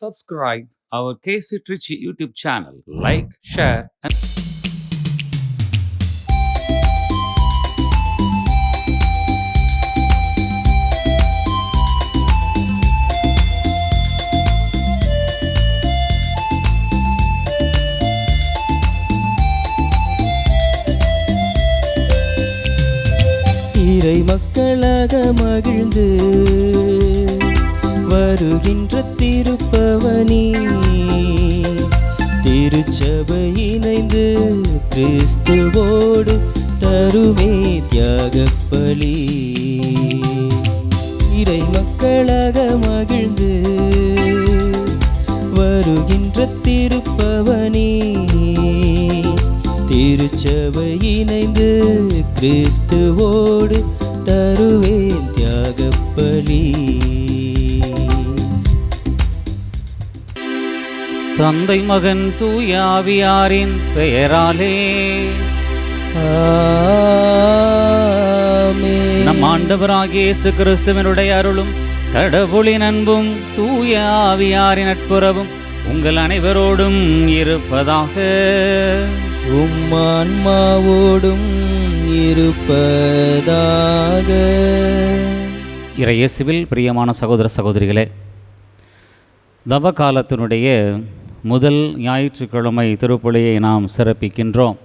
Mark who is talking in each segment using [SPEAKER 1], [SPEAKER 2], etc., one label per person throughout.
[SPEAKER 1] subscribe our KC Trichy YouTube channel. Like, share, and
[SPEAKER 2] இறை மக்களாக மகிழ்ந்து வருகின்ற திருப்பவனி திருச்சபை இணைந்து கிறிஸ்துவோடு தருமே தியாகப்பலி. இறை மக்களாக மகிழ்ந்து வருகின்ற திருப்பவனி திருச்சபை இணைந்து கிறிஸ்துவோடு தருவேன் தியாகப்பலி.
[SPEAKER 1] தந்தை மகன் தூய ஆவியாரின் பெயராலே
[SPEAKER 2] ஆமென்.
[SPEAKER 1] நம் ஆண்டவராகிய இயேசு கிறிஸ்துவினுடைய அருளும் கடவுளின் அன்பும் தூய ஆவியாரின் நட்புறவும் உங்கள் அனைவரோடும் இருப்பதாக.
[SPEAKER 2] ஆன்மாவோடும் இருப்பதாக.
[SPEAKER 1] இறையேசுவில் பிரியமான சகோதர சகோதரிகளே, தவகாலத்தினுடைய முதல் ஞாயிற்றுக்கிழமை திருப்பலியை நாம் சிறப்பிக்கின்றோம்.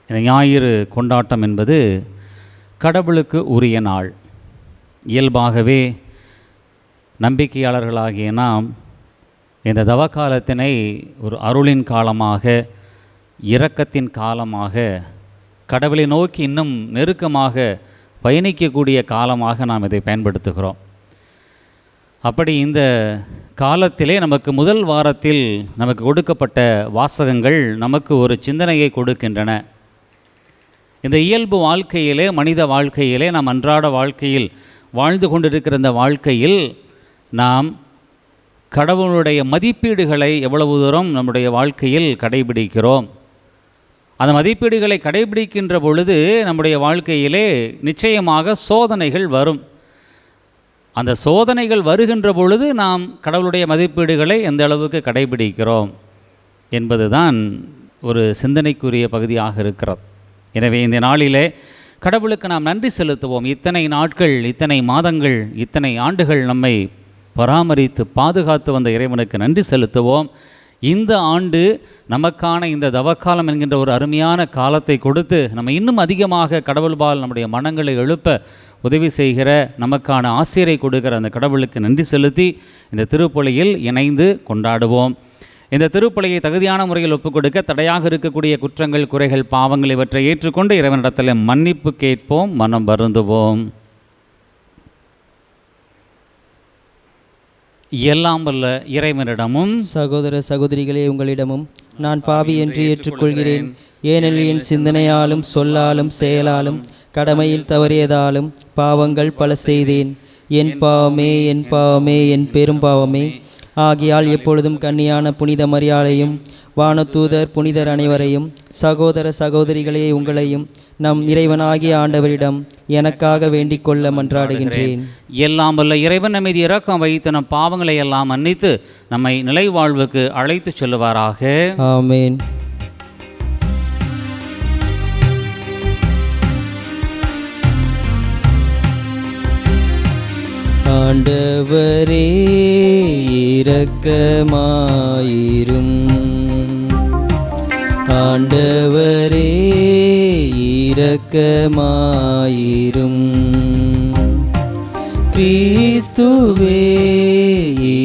[SPEAKER 1] இந்த ஞாயிறு கொண்டாட்டம் என்பது கடவுளுக்கு உரிய நாள். இயல்பாகவே நம்பிக்கையாளர்களாகிய நாம் இந்த தவக்காலத்தினை ஒரு அருளின் காலமாக, இரக்கத்தின் காலமாக, கடவுளை நோக்கி இன்னும் நெருக்கமாக பயணிக்கக்கூடிய காலமாக நாம் இதை பயன்படுத்துகிறோம். அப்படி இந்த காலத்திலே நமக்கு முதல் வாரத்தில் நமக்கு கொடுக்கப்பட்ட வாசகங்கள் நமக்கு ஒரு சிந்தனையை கொடுக்கின்றன. இந்த இயல்பு வாழ்க்கையிலே, மனித வாழ்க்கையிலே, நாம் அன்றாட வாழ்க்கையில் வாழ்ந்து கொண்டிருக்கிற இந்த வாழ்க்கையில் நாம் கடவுளுடைய மதிப்பீடுகளை எவ்வளவு தூரம் நம்முடைய வாழ்க்கையில் கடைபிடிக்கிறோம். அந்த மதிப்பீடுகளை கடைபிடிக்கின்ற பொழுது நம்முடைய வாழ்க்கையிலே நிச்சயமாக சோதனைகள் வரும். அந்த சோதனைகள் வருகின்ற பொழுது நாம் கடவுளுடைய மதிப்பீடுகளை எந்த அளவுக்கு கடைபிடிக்கிறோம் என்பதுதான் ஒரு சிந்தனைக்குரிய பகுதியாக இருக்கிறது. எனவே இந்த நாளிலே கடவுளுக்கு நாம் நன்றி செலுத்துவோம். இத்தனை நாட்கள், இத்தனை மாதங்கள், இத்தனை ஆண்டுகள் நம்மை பராமரித்து பாதுகாத்து வந்த இறைவனுக்கு நன்றி செலுத்துவோம். இந்த ஆண்டு நமக்கான இந்த தவக்காலம் என்கின்ற ஒரு அருமையான காலத்தை கொடுத்து நம்ம இன்னும் அதிகமாக கடவுள்பால் நம்முடைய மனங்களை எழுப்ப உதவி செய்கிற, நமக்கான ஆசிரியரை கொடுக்கிற அந்த கடவுளுக்கு நன்றி செலுத்தி இந்த திருப்பலியில் இணைந்து கொண்டாடுவோம். இந்த திருப்பலியை தகுதியான முறையில் ஒப்புக் கொடுக்க தடையாக இருக்கக்கூடிய குற்றங்கள், குறைகள், பாவங்கள் இவற்றை ஏற்றுக்கொண்டு இறைவனிடத்தில் மன்னிப்பு கேட்போம், மனம் வருந்துவோம். எல்லாம் வல்ல இறைவனிடமும்
[SPEAKER 2] சகோதர சகோதரிகளே, உங்களிடமும் நான் பாவி என்று ஏற்றுக்கொள்கிறேன். ஏனெனில் என் சிந்தனையாலும் சொல்லாலும் செயலாலும் கடமையில் தவறியதாலும் பாவங்கள் பல செய்தேன். என் பாவமே, என் பாவமே, என் பெரும் பாவமே. ஆகியால் எப்பொழுதும் கன்னியான புனித மரியாதையும் வானதூதர் புனிதர் அனைவரையும், சகோதர சகோதரிகளே உங்களையும் நம் இறைவனாகிய ஆண்டவரிடம் எனக்காக வேண்டிக் கொள்ள மன்றாடுகின்றேன்.
[SPEAKER 1] எல்லாம் வல்ல இறைவன் நம்மை இரக்கம் வைத்து நம் பாவங்களை எல்லாம் மன்னித்து நம்மை நிலை வாழ்வுக்கு அழைத்து செல்லுவாராக.
[SPEAKER 2] ஆமென். ஆண்டவரே இரக்கமாயிரும். ஆண்டவரே இரக்கமாயிரும். கிறிஸ்துவே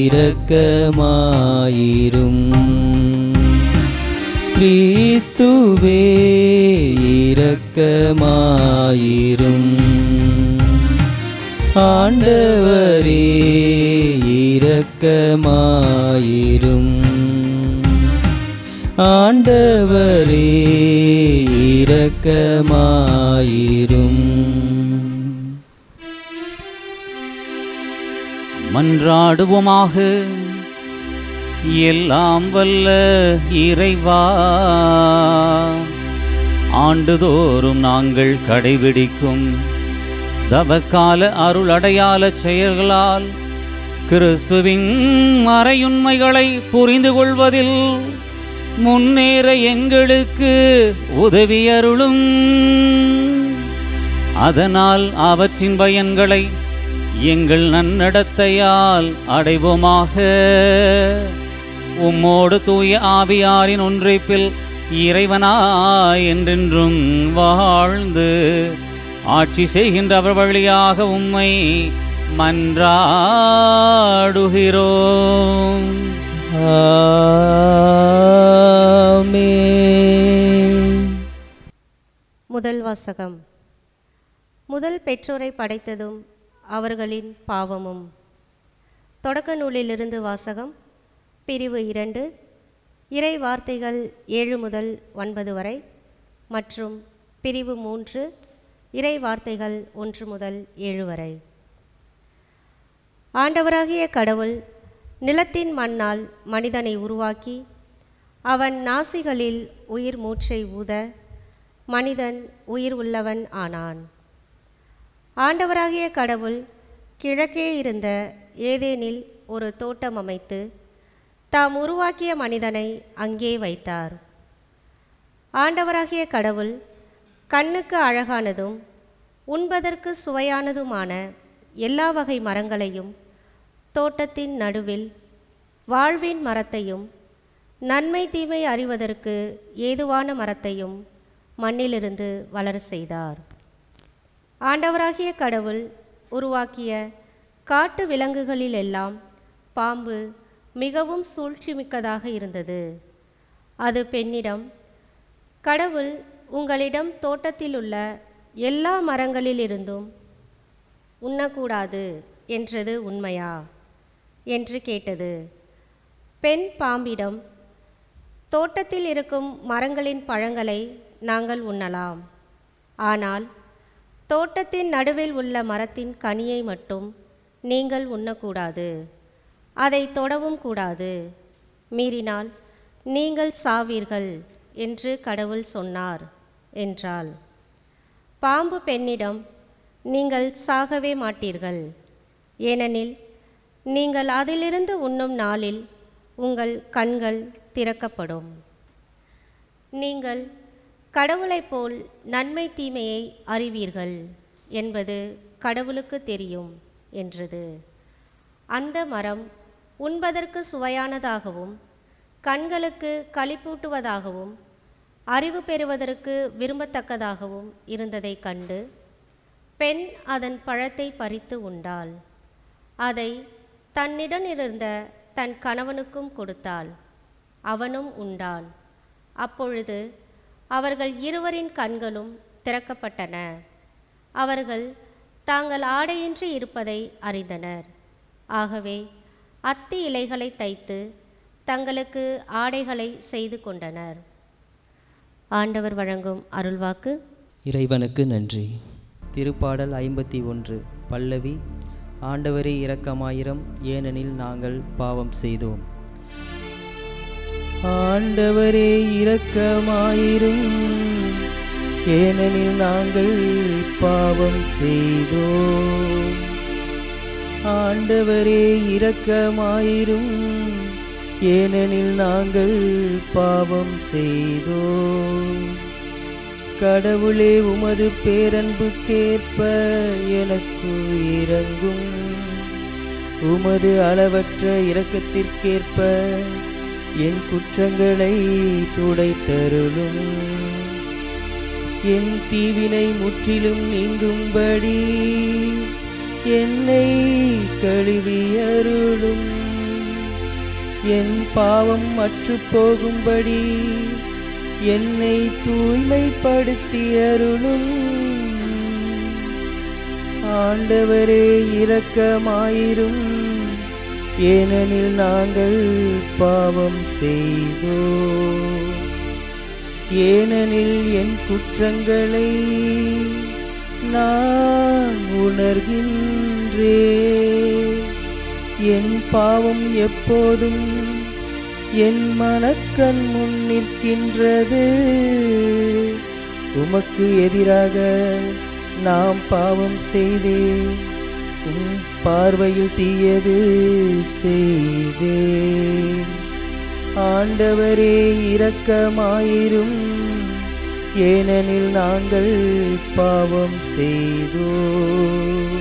[SPEAKER 2] இரக்கமாயிரும். கிறிஸ்துவே இரக்கமாயிரும். ஆண்டவரே இரக்கமாயிரும். ஆண்டவரே இரக்கமாயிரும்.
[SPEAKER 1] மன்றாடுவோமாக. எல்லாம் வல்ல இறைவா, ஆண்டுதோறும் நாங்கள் கடைபிடிக்கும் தவக்கால அருள் அடையாள செயல்களால் கிறிஸ்துவின் மறையுண்மைகளை புரிந்து கொள்வதில் முன்னேற எங்களுக்கு உதவி அருளும். அதனால் அவற்றின் பயன்களை எங்கள் நன்னடத்தையால் அடைவோமாக. உம்மோடு தூய ஆவியாரின் ஒன்றைப்பில் இறைவனாய் என்றென்றும் வாழ்ந்து ஆட்சி செய்கின்ற அவர் வழியாக உம்மை மன்றாடுகிறோம்.
[SPEAKER 2] ஆமென்.
[SPEAKER 3] முதல் வாசகம். முதல் பெற்றோரை படைத்ததும் அவர்களின் பாவமும். தொடக்க நூலிலிருந்து வாசகம். பிரிவு 2, இறை வார்த்தைகள் 7 முதல் 9 வரை மற்றும் பிரிவு 3, இறை வார்த்தைகள் 1 முதல் 7 வரை. ஆண்டவராகிய கடவுள் நிலத்தின் மண்ணால் மனிதனை உருவாக்கி அவன் நாசிகளில் உயிர் மூச்சை ஊத மனிதன் உயிர் உள்ளவன் ஆனான். ஆண்டவராகிய கடவுள் கிழக்கே இருந்த ஏதேனில் ஒரு தோட்டம் அமைத்து தாம் உருவாக்கிய மனிதனை அங்கே வைத்தார். ஆண்டவராகிய கடவுள் கண்ணுக்கு அழகானதும் உண்பதற்கு சுவையானதுமான எல்லா வகை மரங்களையும் தோட்டத்தின் நடுவில் வாழ்வின் மரத்தையும் நன்மை தீமை அறிவதற்கு ஏதுவான மரத்தையும் மண்ணிலிருந்து வளர செய்தார். ஆண்டவராகிய கடவுள் உருவாக்கிய காட்டு விலங்குகளிலெல்லாம் பாம்பு மிகவும் சூழ்ச்சி மிக்கதாக இருந்தது. அது பெண்ணிடம், கடவுள் உங்களிடம் தோட்டத்தில் உள்ள எல்லா மரங்களிலிருந்தும் உண்ணக்கூடாது என்றது உண்மையா என்று கேட்டது. பெண் பாம்பிடம், தோட்டத்தில் இருக்கும் மரங்களின் பழங்களை நாங்கள் உண்ணலாம், ஆனால் தோட்டத்தின் நடுவில் உள்ள மரத்தின் கனியை மட்டும் நீங்கள் உண்ணக்கூடாது, அதை தொடவும் கூடாது, மீறினால் நீங்கள் சாவீர்கள் என்று கடவுள் சொன்னார் என்றாள். பாம்பு பெண்ணிடம், நீங்கள் சாகவே மாட்டீர்கள், ஏனெனில் நீங்கள் அதிலிருந்து உண்ணும் நாளில் உங்கள் கண்கள் திறக்கப்படும், நீங்கள் கடவுளைப் போல் நன்மை தீமையை அறிவீர்கள் என்பது கடவுளுக்கு தெரியும் என்றது. அந்த மரம் உண்பதற்கு சுவையானதாகவும் கண்களுக்கு களிப்பூட்டுவதாகவும் அறிவு பெறுவதற்கு விரும்பத்தக்கதாகவும் இருந்ததை கண்டு பெண் அதன் பழத்தை பறித்து உண்டாள். அதை தன்னிடமிருந்த தன் கணவனுக்கும் கொடுத்தாள், அவனும் உண்டான். அப்பொழுது அவர்கள் இருவரின் கண்களும் திறக்கப்பட்டன, அவர்கள் தாங்கள் ஆடையின்றி இருப்பதை அறிந்தனர். ஆகவே அத்தி இலைகளை தைத்து தங்களுக்கு ஆடைகளை செய்து கொண்டனர். ஆண்டவர் வழங்கும் அருள்வாக்கு.
[SPEAKER 2] இறைவனுக்கு நன்றி. திருப்பாடல் 51 பல்லவி. ஆண்டவரே இரக்கமாயிரம், ஏனெனில் நாங்கள் பாவம் செய்தோம். ஆண்டவரே இரக்கமாயிரும், ஏனெனில் நாங்கள் பாவம் செய்தோம். ஆண்டவரே இரக்கமாயிரும், ஏனெனில் நாங்கள் பாவம் செய்தோம். கடவுளே, உமது பேரன்புக்கேற்ப எனக்கு இரங்கும், உமது அளவற்ற இரக்கத்திற்கேற்ப என் குற்றங்களை துடைத்தருளும். என் தீவினை முற்றிலும் நீங்கும்படி என்னை கழுவியருளும். என் பாவம் அற்று போகும்படி என்னை தூய்மைப்படுத்தி அருளும். ஆண்டவரே இரக்கமாயிரும், ஏனெனில் நாங்கள் பாவம் செய்தோம். ஏனெனில் என் குற்றங்களை நான் உணர்கின்றேன். என் பாவம் எப்போதும் என் மனக்கண் முன் நிற்கின்றது. உமக்கு எதிராக நாம் பாவம் செய்தேன், உம் பார்வையில் தீயது செய்தேன். ஆண்டவரே இரக்கமாயிரும், ஏனெனில் நாங்கள் பாவம் செய்தோம்.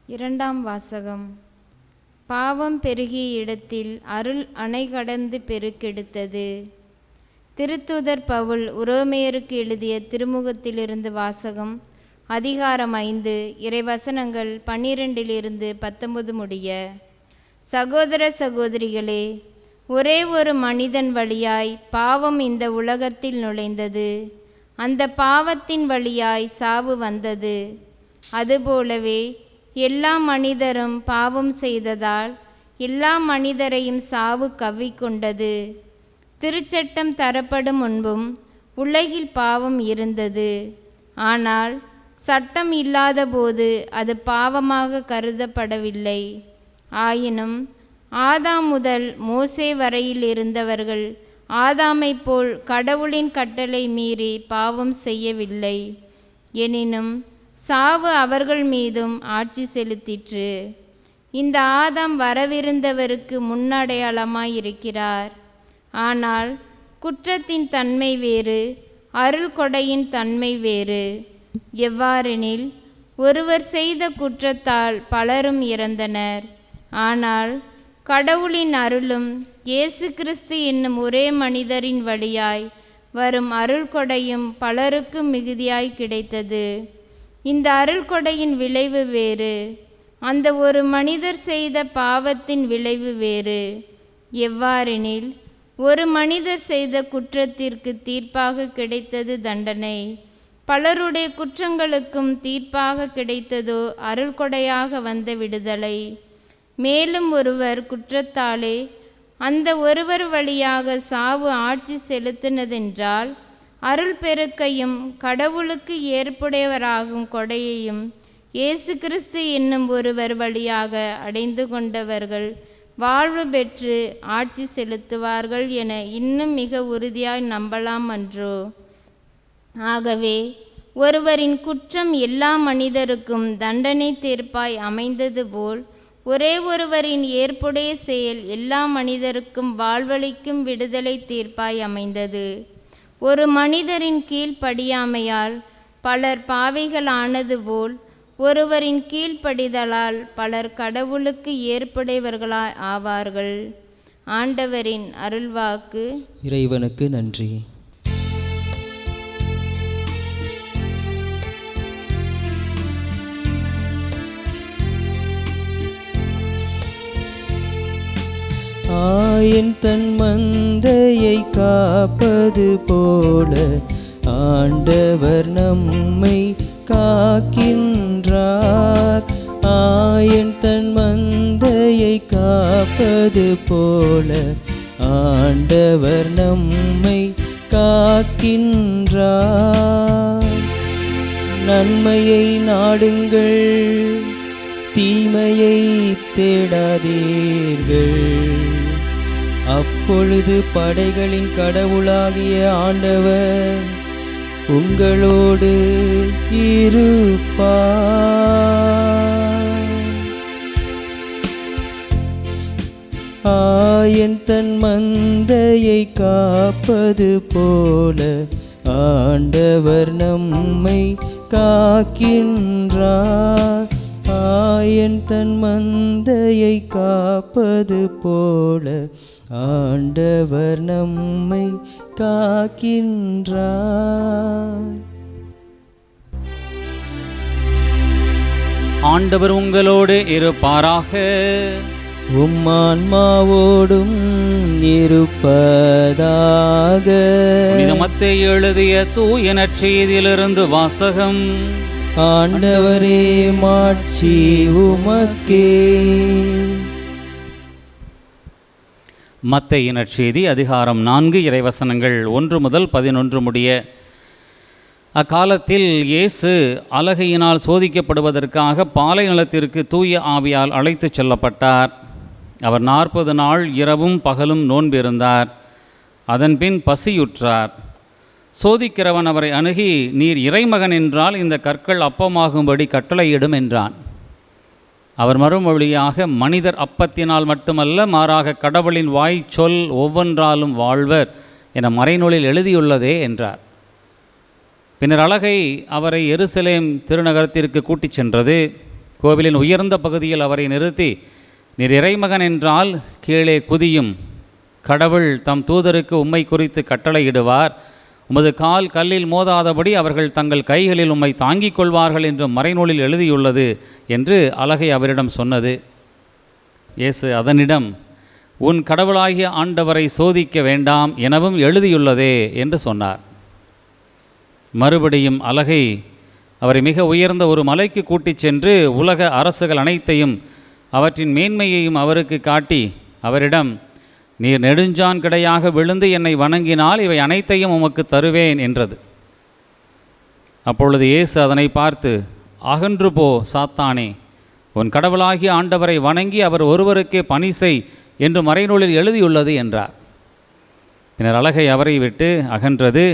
[SPEAKER 4] இரண்டாம் வாசகம். பாவம் பெருகிய இடத்தில் அருள் அணை கடந்து பெருக்கெடுத்தது. திருத்தூதர் பவுல் உரோமையருக்கு எழுதிய திருமுகத்திலிருந்து வாசகம். அதிகாரம் 5, இறைவசனங்கள் 12-19 முடிய. சகோதர சகோதரிகளே, ஒரே ஒரு மனிதன் வழியாய் பாவம் இந்த உலகத்தில் நுழைந்தது. அந்த பாவத்தின் வழியாய் சாவு வந்தது. அதுபோலவே எல்லா மனிதரும் பாவம் செய்ததால் எல்லா மனிதரையும் சாவு கவ்விக்கொண்டது. திருச்சட்டம் தரப்படும் முன்பும் உலகில் பாவம் இருந்தது. ஆனால் சட்டம் இல்லாத போது அது பாவமாக கருதப்படவில்லை. ஆயினும் ஆதாம் முதல் மோசே வரையில் இருந்தவர்கள் ஆதாமைப் போல் கடவுளின் கட்டளை மீறி பாவம் செய்யவில்லை. எனினும் சாவு அவர்கள் மீதும் ஆட்சி செலுத்திற்று. இந்த ஆதாம் வரவிருந்தவருக்கு முன்னடையாளமாயிருக்கிறார். ஆனால் குற்றத்தின் தன்மை வேறு, அருள் கொடையின் தன்மை வேறு. எவ்வாறெனில், ஒருவர் செய்த குற்றத்தால் பலரும் இறந்தனர். ஆனால் கடவுளின் அருளும் இயேசு கிறிஸ்து என்னும் ஒரே மனிதரின் வழியாய் வரும் அருள் கொடையும் பலருக்கு மிகுதியாய் கிடைத்தது. இந்த அருள் கொடையின் விளைவு வேறு, அந்த ஒரு மனிதர் செய்த பாவத்தின் விளைவு வேறு. எவ்வாறெனில், ஒரு மனிதர் செய்த குற்றத்திற்கு தீர்ப்பாக கிடைத்தது தண்டனை. பலருடைய குற்றங்களுக்கும் தீர்ப்பாக கிடைத்ததோ அருள் கொடையாக வந்த விடுதலை. மேலும் ஒருவர் குற்றத்தாலே அந்த ஒருவர் வழியாக சாவு ஆட்சி செலுத்தினதென்றால், அருள் பெருக்கையும் கடவுளுக்கு ஏற்புடையவராகும் கொடையையும் இயேசு கிறிஸ்து என்னும் ஒருவர் வழியாக அடைந்து கொண்டவர்கள் வாழ்வு பெற்று ஆட்சி செலுத்துவார்கள் என இன்னும் மிக உறுதியாய் நம்பலாம் அன்றோ? ஆகவே ஒருவரின் குற்றம் எல்லா மனிதருக்கும் தண்டனை தீர்ப்பாய் அமைந்தது போல், ஒரே ஒருவரின் ஏற்புடைய செயல் எல்லா மனிதருக்கும் வாழ்வளிக்கும் விடுதலை தீர்ப்பாய் அமைந்தது. ஒரு மனிதரின் கீழ்ப்படியாமையால் பலர் பாவிகள் ஆனது போல், ஒருவரின் கீழ்ப்படிதலால் பலர் கடவுளுக்கு ஏற்புடையவர்களாய் ஆவார்கள். ஆண்டவரின் அருள்வாக்கு.
[SPEAKER 2] இறைவனுக்கு நன்றி. ஆயன் தன் மந்தையை காப்பது போல ஆண்டவர் நம்மை காக்கின்றார். ஆயன் தன் மந்தையை காப்பது போல ஆண்டவர் நம்மை காக்கின்றார். நன்மையை நாடுங்கள், தீமையை தேடாதீர்கள். அப்பொழுது படைகளின் கடவுளாகிய ஆண்டவர் உங்களோடு இருப்பார். ஆயன் தன் மந்தையை காப்பது போல ஆண்டவர் நம்மை காக்கின்றார். ஆயன் தன் மந்தையை காப்பது போல ஆண்டவர் நம்மை காக்கின்றார்.
[SPEAKER 1] ஆண்டவர் உங்களோடு இருப்பாராக.
[SPEAKER 2] உம்மான்மாவோடும் இருப்பதாக.
[SPEAKER 1] மத்தேயு எழுதிய தூய நற்செய்தியிலிருந்து வாசகம்.
[SPEAKER 2] ஆண்டவரே, மாட்சி உமக்கே.
[SPEAKER 1] மத்தேயு நற்செய்தி அதிகாரம் 4 இறைவசனங்கள் 1 முதல் 11 முடிய. அக்காலத்தில் இயேசு அலகையினால் சோதிக்கப்படுவதற்காக பாலை நிலத்திற்கு தூய ஆவியால் அழைத்துச் செல்லப்பட்டார். அவர் 40 நாள் இரவும் பகலும் நோன்பிருந்தார். அதன்பின் பசியுற்றார். சோதிக்கிறவன் அவரை அணுகி, நீர் இறைமகன் என்றால் இந்த கற்கள் அப்பமாகும்படி கட்டளையிடும் என்றான். அவர் மறுமொழியாக, மனிதர் அப்பத்தினால் மட்டுமல்ல, மாறாக கடவுளின் வாய் சொல் ஒவ்வொன்றாலும் வாழ்வர் என மறைநூலில் எழுதியுள்ளதே என்றார். பின்னர் அலகை அவரை எருசலேம் திருநகரத்திற்கு கூட்டிச் சென்றது. கோவிலின் உயர்ந்த பகுதியில் அவரை நிறுத்தி, நீர் இறைமகன் என்றால் கீழே குதியும், கடவுள் தம் தூதருக்கு உம்மை குறித்து கட்டளையிடுவார், உமது கால் கல்லில் மோதாதபடி அவர்கள் தங்கள் கைகளில் உம்மை தாங்கிக் கொள்வார்கள் என்று மறைநூலில் எழுதியுள்ளது என்று அலகை அவரிடம் சொன்னது. இயேசு அதனிடம், உன் கடவுளாகிய ஆண்டவரை சோதிக்க வேண்டாம் எனவும் எழுதியுள்ளதே என்று சொன்னார். மறுபடியும் அலகை அவரை மிக உயர்ந்த ஒரு மலைக்கு கூட்டிச் சென்று உலக அரசுகள் அனைத்தையும் அவற்றின் மேன்மையையும் அவருக்கு காட்டி அவரிடம், நீர் நெடுஞ்சான் கிடையாக விழுந்து என்னை வணங்கினால் இவை அனைத்தையும் உமக்கு தருவேன் என்றது. அப்பொழுது இயேசு அதனை பார்த்து, அகன்று போ சாத்தானே, உன் கடவுளாகிய ஆண்டவரை வணங்கி அவர் ஒருவருக்கே பணி செய் என்று மறைநூலில் எழுதியுள்ளது என்றார். பின்னர் அலகை அவரை விட்டு அகன்றது.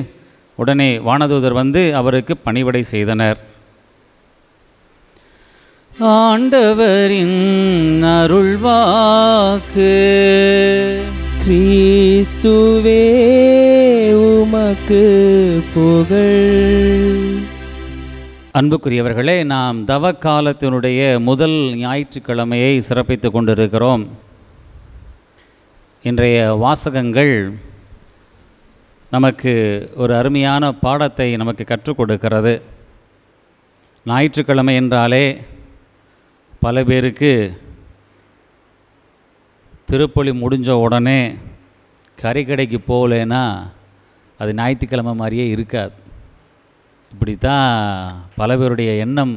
[SPEAKER 1] உடனே வானதூதர் வந்து அவருக்கு பணிவிடை செய்தனர். ஆண்டவரின் அருள்வாக்கு.
[SPEAKER 2] கிறிஸ்துவே உமக்கு புகழ்.
[SPEAKER 1] அன்புக்குரியவர்களே, நாம் தவக்காலத்தினுடைய முதல் ஞாயிற்றுக்கிழமையை சிறப்பித்து கொண்டிருக்கிறோம். இன்றைய வாசகங்கள் நமக்கு ஒரு அருமையான பாடத்தை நமக்கு கற்றுக் கொடுக்கிறது. ஞாயிற்றுக்கிழமை என்றாலே பல பேருக்கு திருப்பலி முடிஞ்ச உடனே கறிக்கடைக்கு போகலேன்னா அது ஞாயிற்றுக்கிழமை மாதிரியே இருக்காது. இப்படித்தான் பல பேருடைய எண்ணம்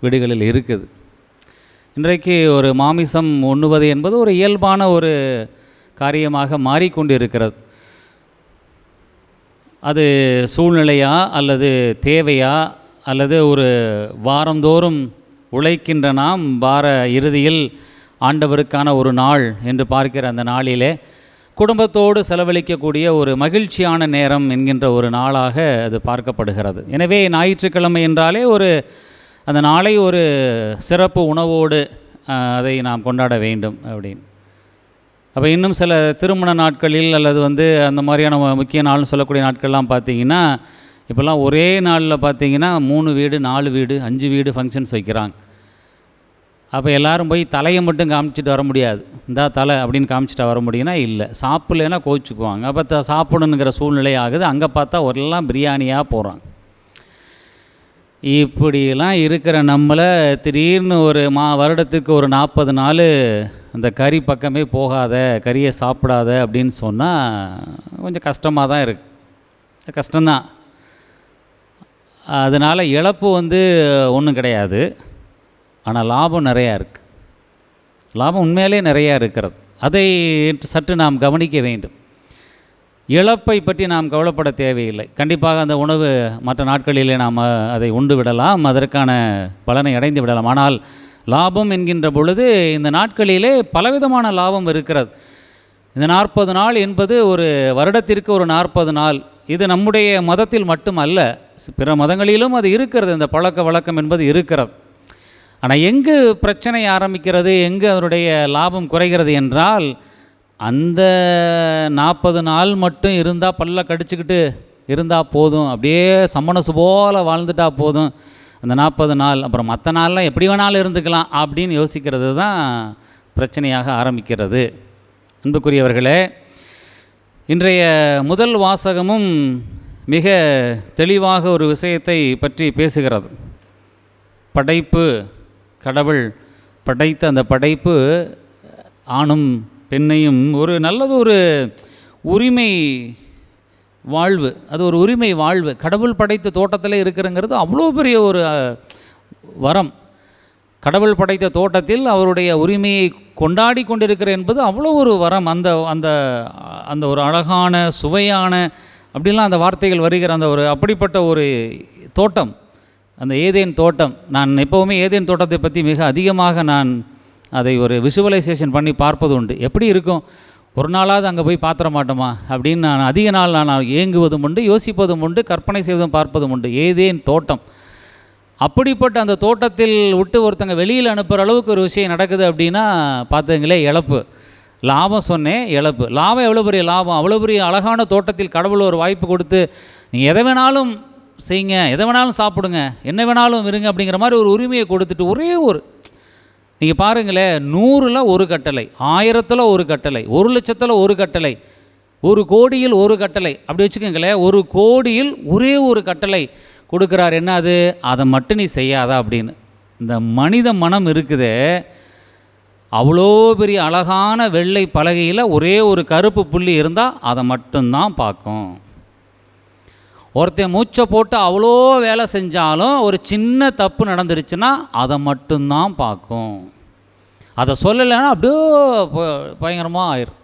[SPEAKER 1] வீடுகளில் இருக்குது. இன்றைக்கு ஒரு மாமிசம் உண்ணுவது என்பது ஒரு இயல்பான ஒரு காரியமாக மாறிக்கொண்டிருக்கிறது. அது சூழ்நிலையா அல்லது தேவையா அல்லது ஒரு வாரந்தோறும் உழைக்கின்ற நாம் வார இறுதியில் ஆண்டவருக்கான ஒரு நாள் என்று பார்க்கிற அந்த நாளிலே குடும்பத்தோடு செலவழிக்கக்கூடிய ஒரு மகிழ்ச்சியான நேரம் என்கின்ற ஒரு நாளாக அது பார்க்கப்படுகிறது. எனவே ஞாயிற்றுக்கிழமை என்றாலே அந்த நாளை ஒரு சிறப்பு உணவோடு அதை நாம் கொண்டாட வேண்டும் அப்படின்னு. அப்போ இன்னும் சில திருமண நாட்களில் அல்லது அந்த மாதிரியான முக்கிய நாள்னு சொல்லக்கூடிய நாட்கள்லாம் பார்த்திங்கன்னா, இப்போல்லாம் ஒரே நாளில் பார்த்திங்கன்னா 3 வீடு 4 வீடு 5 வீடு ஃபங்க்ஷன்ஸ் வைக்கிறாங்க. அப்போ எல்லோரும் போய் தலையை மட்டும் காமிச்சிட்டு வர முடியாது. இந்தா தலை அப்படின்னு காமிச்சிட்டு வர முடியும்னா இல்லை, சாப்பிட்லன்னா கோச்சிக்குவாங்க. அப்போ சாப்பிடணுங்கிற சூழ்நிலை ஆகுது. அங்கே பார்த்தா எல்லாம் பிரியாணியாக போகிறாங்க. இப்படிலாம் இருக்கிற நம்மளை திடீர்னு ஒரு வருடத்துக்கு ஒரு 40 நாள் அந்த கறி பக்கமே போகாத, கறியை சாப்பிடாத அப்படின்னு சொன்னால் கொஞ்சம் கஷ்டமாக தான் இருக்குது. கஷ்டம்தான். அதனால் இழப்பு ஒன்றும் கிடையாது, ஆனால் லாபம் நிறையா இருக்குது. லாபம் உண்மையிலே நிறையா இருக்கிறது. அதை சற்று நாம் கவனிக்க வேண்டும். இழப்பை பற்றி நாம் கவலைப்பட தேவையில்லை. கண்டிப்பாக அந்த உணவு மற்ற நாட்களிலே நாம் அதை உண்டு விடலாம், அதற்கான பலனை அடைந்து விடலாம். ஆனால் லாபம் என்கின்ற பொழுது இந்த நாட்களிலே பலவிதமான லாபம் இருக்கிறது. இந்த 40 நாள் என்பது ஒரு வருடத்திற்கு ஒரு 40 நாள். இது நம்முடைய மதத்தில் மட்டுமல்ல, பிற மதங்களிலும் அது இருக்கிறது. இந்த பழக்க வழக்கம் என்பது இருக்கிறது. ஆனால் எங்கு பிரச்சனை ஆரம்பிக்கிறது, எங்கு அதனுடைய லாபம் குறைகிறது என்றால், அந்த 40 நாள் மட்டும் இருந்தால் பல்ல கடிச்சிக்கிட்டு இருந்தால் போதும், அப்படியே சம்மனசு போல் வாழ்ந்துட்டா போதும் அந்த 40 நாள், அப்புறம் மற்ற நாள்லாம் எப்படி வேணாலும் இருந்துக்கலாம் அப்படின்னு யோசிக்கிறது தான் பிரச்சனையாக ஆரம்பிக்கிறது. அன்புக்குரியவர்களே, இன்றைய முதல் வாசகமும் மிக தெளிவாக ஒரு விஷயத்தை பற்றி பேசுகிறது. படைப்பு, கடவுள் படைத்த அந்த படைப்பு ஆணும் பெண்ணையும் ஒரு நல்லதொரு உரிமை வாழ்வு, அது ஒரு உரிமை வாழ்வு. கடவுள் படைத்த தோட்டத்தில் இருக்கிறங்கிறது அவ்வளோ பெரிய ஒரு வரம். கடவுள் படைத்த தோட்டத்தில் அவருடைய உரிமையை கொண்டாடி கொண்டிருக்கிற என்பது அவ்வளோ ஒரு வரம். அந்த அந்த அந்த ஒரு அழகான சுவையான அப்படிலாம் அந்த வார்த்தைகள் வருகிற அந்த ஒரு அப்படிப்பட்ட ஒரு தோட்டம், அந்த ஏதேன் தோட்டம். நான் எப்போவுமே ஏதேன் தோட்டத்தை பற்றி மிக அதிகமாக நான் அதை ஒரு விஷுவலைசேஷன் பண்ணி பார்ப்பது உண்டு. எப்படி இருக்கும், ஒரு நாளாவது அங்கே போய் பாத்திர மாட்டோமா அப்படின்னு நான் அதிக நாள் நான் ஏங்குவதும் உண்டு, யோசிப்பதும் உண்டு, கற்பனை செய்வதும் பார்ப்பதும் உண்டு. ஏதேன் தோட்டம், அப்படிப்பட்ட அந்த தோட்டத்தில் விட்டு ஒருத்தங்க வெளியில் அனுப்புகிற அளவுக்கு ஒரு விஷயம் நடக்குது அப்படின்னா பார்த்துங்களே, இழப்பு. லாபம் சொன்னேன், இழப்பு. லாபம் எவ்வளோ பெரிய லாபம்! அவ்வளோ பெரிய அழகான தோட்டத்தில் கடவுள் ஒரு வாய்ப்பு கொடுத்து நீங்கள் எதை வேணாலும் செய்யுங்க, எதை வேணாலும் சாப்பிடுங்க, என்ன வேணாலும் இருங்க அப்படிங்கிற மாதிரி ஒரு உரிமையை கொடுத்துட்டு ஒரே ஒரு நீங்கள் பாருங்களேன், 100ல் ஒரு கட்டளை, 1000ல் ஒரு கட்டளை, 1,00,000ல் ஒரு கட்டளை, 1 கோடியில் ஒரு கட்டளை, அப்படி வச்சுக்கோங்களேன். 1 கோடியில் ஒரே ஒரு கட்டளை கொடுக்குறார். என்ன அது? அதை மட்டும் நீ செய்யாதா அப்படின்னு. இந்த மனித மனம் இருக்குதே, அவ்வளோ பெரிய அழகான வெள்ளை பலகையில் ஒரே ஒரு கருப்பு புள்ளி இருந்தால் அதை மட்டும்தான் பார்க்கும். ஒருத்தன் மூச்சை போட்டு அவ்வளோ வேலை செஞ்சாலும் ஒரு சின்ன தப்பு நடந்துருச்சுன்னா அதை மட்டும்தான் பார்க்கும். அதை சொல்லலைன்னா அப்படியே பயங்கரமாக ஆயிரும்.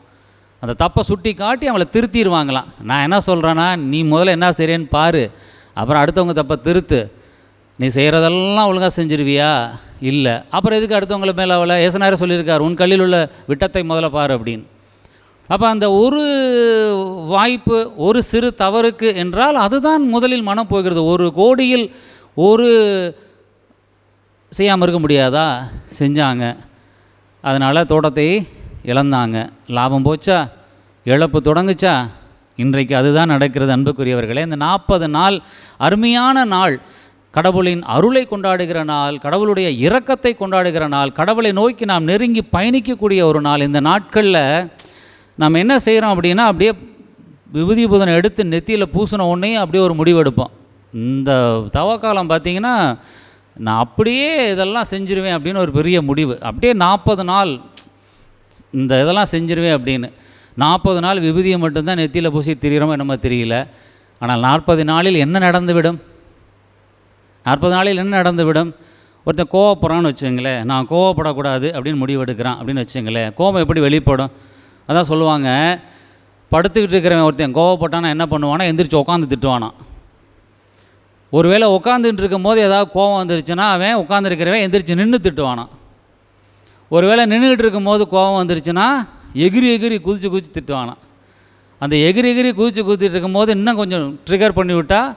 [SPEAKER 1] அந்த தப்பை சுட்டி காட்டி அவளை திருத்திடுவாங்களாம். நான் என்ன சொல்கிறேன்னா, நீ முதல்ல என்ன செய்கிறேன்னு பாரு, அப்புறம் அடுத்தவங்க தப்பை திருத்து. நீ செய்கிறதெல்லாம் ஒழுங்காக செஞ்சிருவியா? இல்லை. அப்புறம் எதுக்கு அடுத்தவங்களை மேலே அவளை? ஏசுநாயர் சொல்லியிருக்கார், உன் கல்லில் உள்ள விட்டத்தை முதல்ல பாரு அப்படின்னு. அப்போ அந்த ஒரு வாய்ப்பு, ஒரு சிறு தவறுக்கு என்றால் அதுதான் முதலில் மனம் போகிறது. 1 கோடியில் ஒரு செய்யாமல் இருக்க முடியாதா? செஞ்சாங்க. அதனால் தோட்டத்தை இழந்தாங்க. லாபம் போச்சா? இழப்பு தொடங்குச்சா? இன்றைக்கு அதுதான் நடக்கிறது அன்புக்குரியவர்களே. இந்த 40 நாள் அருமையான நாள், கடவுளின் அருளை கொண்டாடுகிற நாள், கடவுளுடைய இரக்கத்தை கொண்டாடுகிற நாள், கடவுளை நோக்கி நாம் நெருங்கி பயணிக்கக்கூடிய ஒரு நாள். இந்த நாட்களில் நம்ம என்ன செய்கிறோம் அப்படின்னா, அப்படியே விபூதி பூதனை எடுத்து நெத்தியில் பூசின உடனே அப்படியே ஒரு முடிவெடுப்போம். இந்த தவக்காலம் பார்த்திங்கன்னா, நான் அப்படியே இதெல்லாம் செஞ்சிருவேன் அப்படின்னு ஒரு பெரிய முடிவு. அப்படியே 40 நாள் இந்த இதெல்லாம் செஞ்சிருவேன் அப்படின்னு. 40 நாள் விபூதியை மட்டும்தான் நெத்தியில் பூசி திரிகிறோமோ என்னமோ தெரியல. ஆனால் 40 நாளில் என்ன நடந்துவிடும்? 40 நாளில் என்ன நடந்துவிடும்? ஒருத்தன் கோவப்படுறான்னு வச்சுங்களேன், நான் கோவப்படக்கூடாது அப்படின்னு முடிவெடுக்கிறான் அப்படின்னு வச்சுங்களேன். கோபம் எப்படி வெளிப்படும்? அதான் சொல்லுவாங்க, படுத்துக்கிட்டு இருக்கிறவன் ஒருத்தன் கோவப்பட்டானா என்ன பண்ணுவானா, எந்திரிச்சு உட்காந்து திட்டுவானா. ஒருவேளை உட்காந்துட்டு இருக்கும் போது ஏதாவது கோவம் வந்துருச்சுன்னா அவன் உட்காந்துருக்கிறவன் எந்திரிச்சு நின்று திட்டுவானா. ஒருவேளை நின்றுக்கிட்டு இருக்கும் போது கோவம் வந்துருச்சுன்னா எகிரி எகிரி குதிச்சு திட்டுவானா. அந்த எகிரி குதிச்சுட்டு இருக்கும்போது இன்னும் கொஞ்சம் ட்ரிகர் பண்ணிவிட்டால்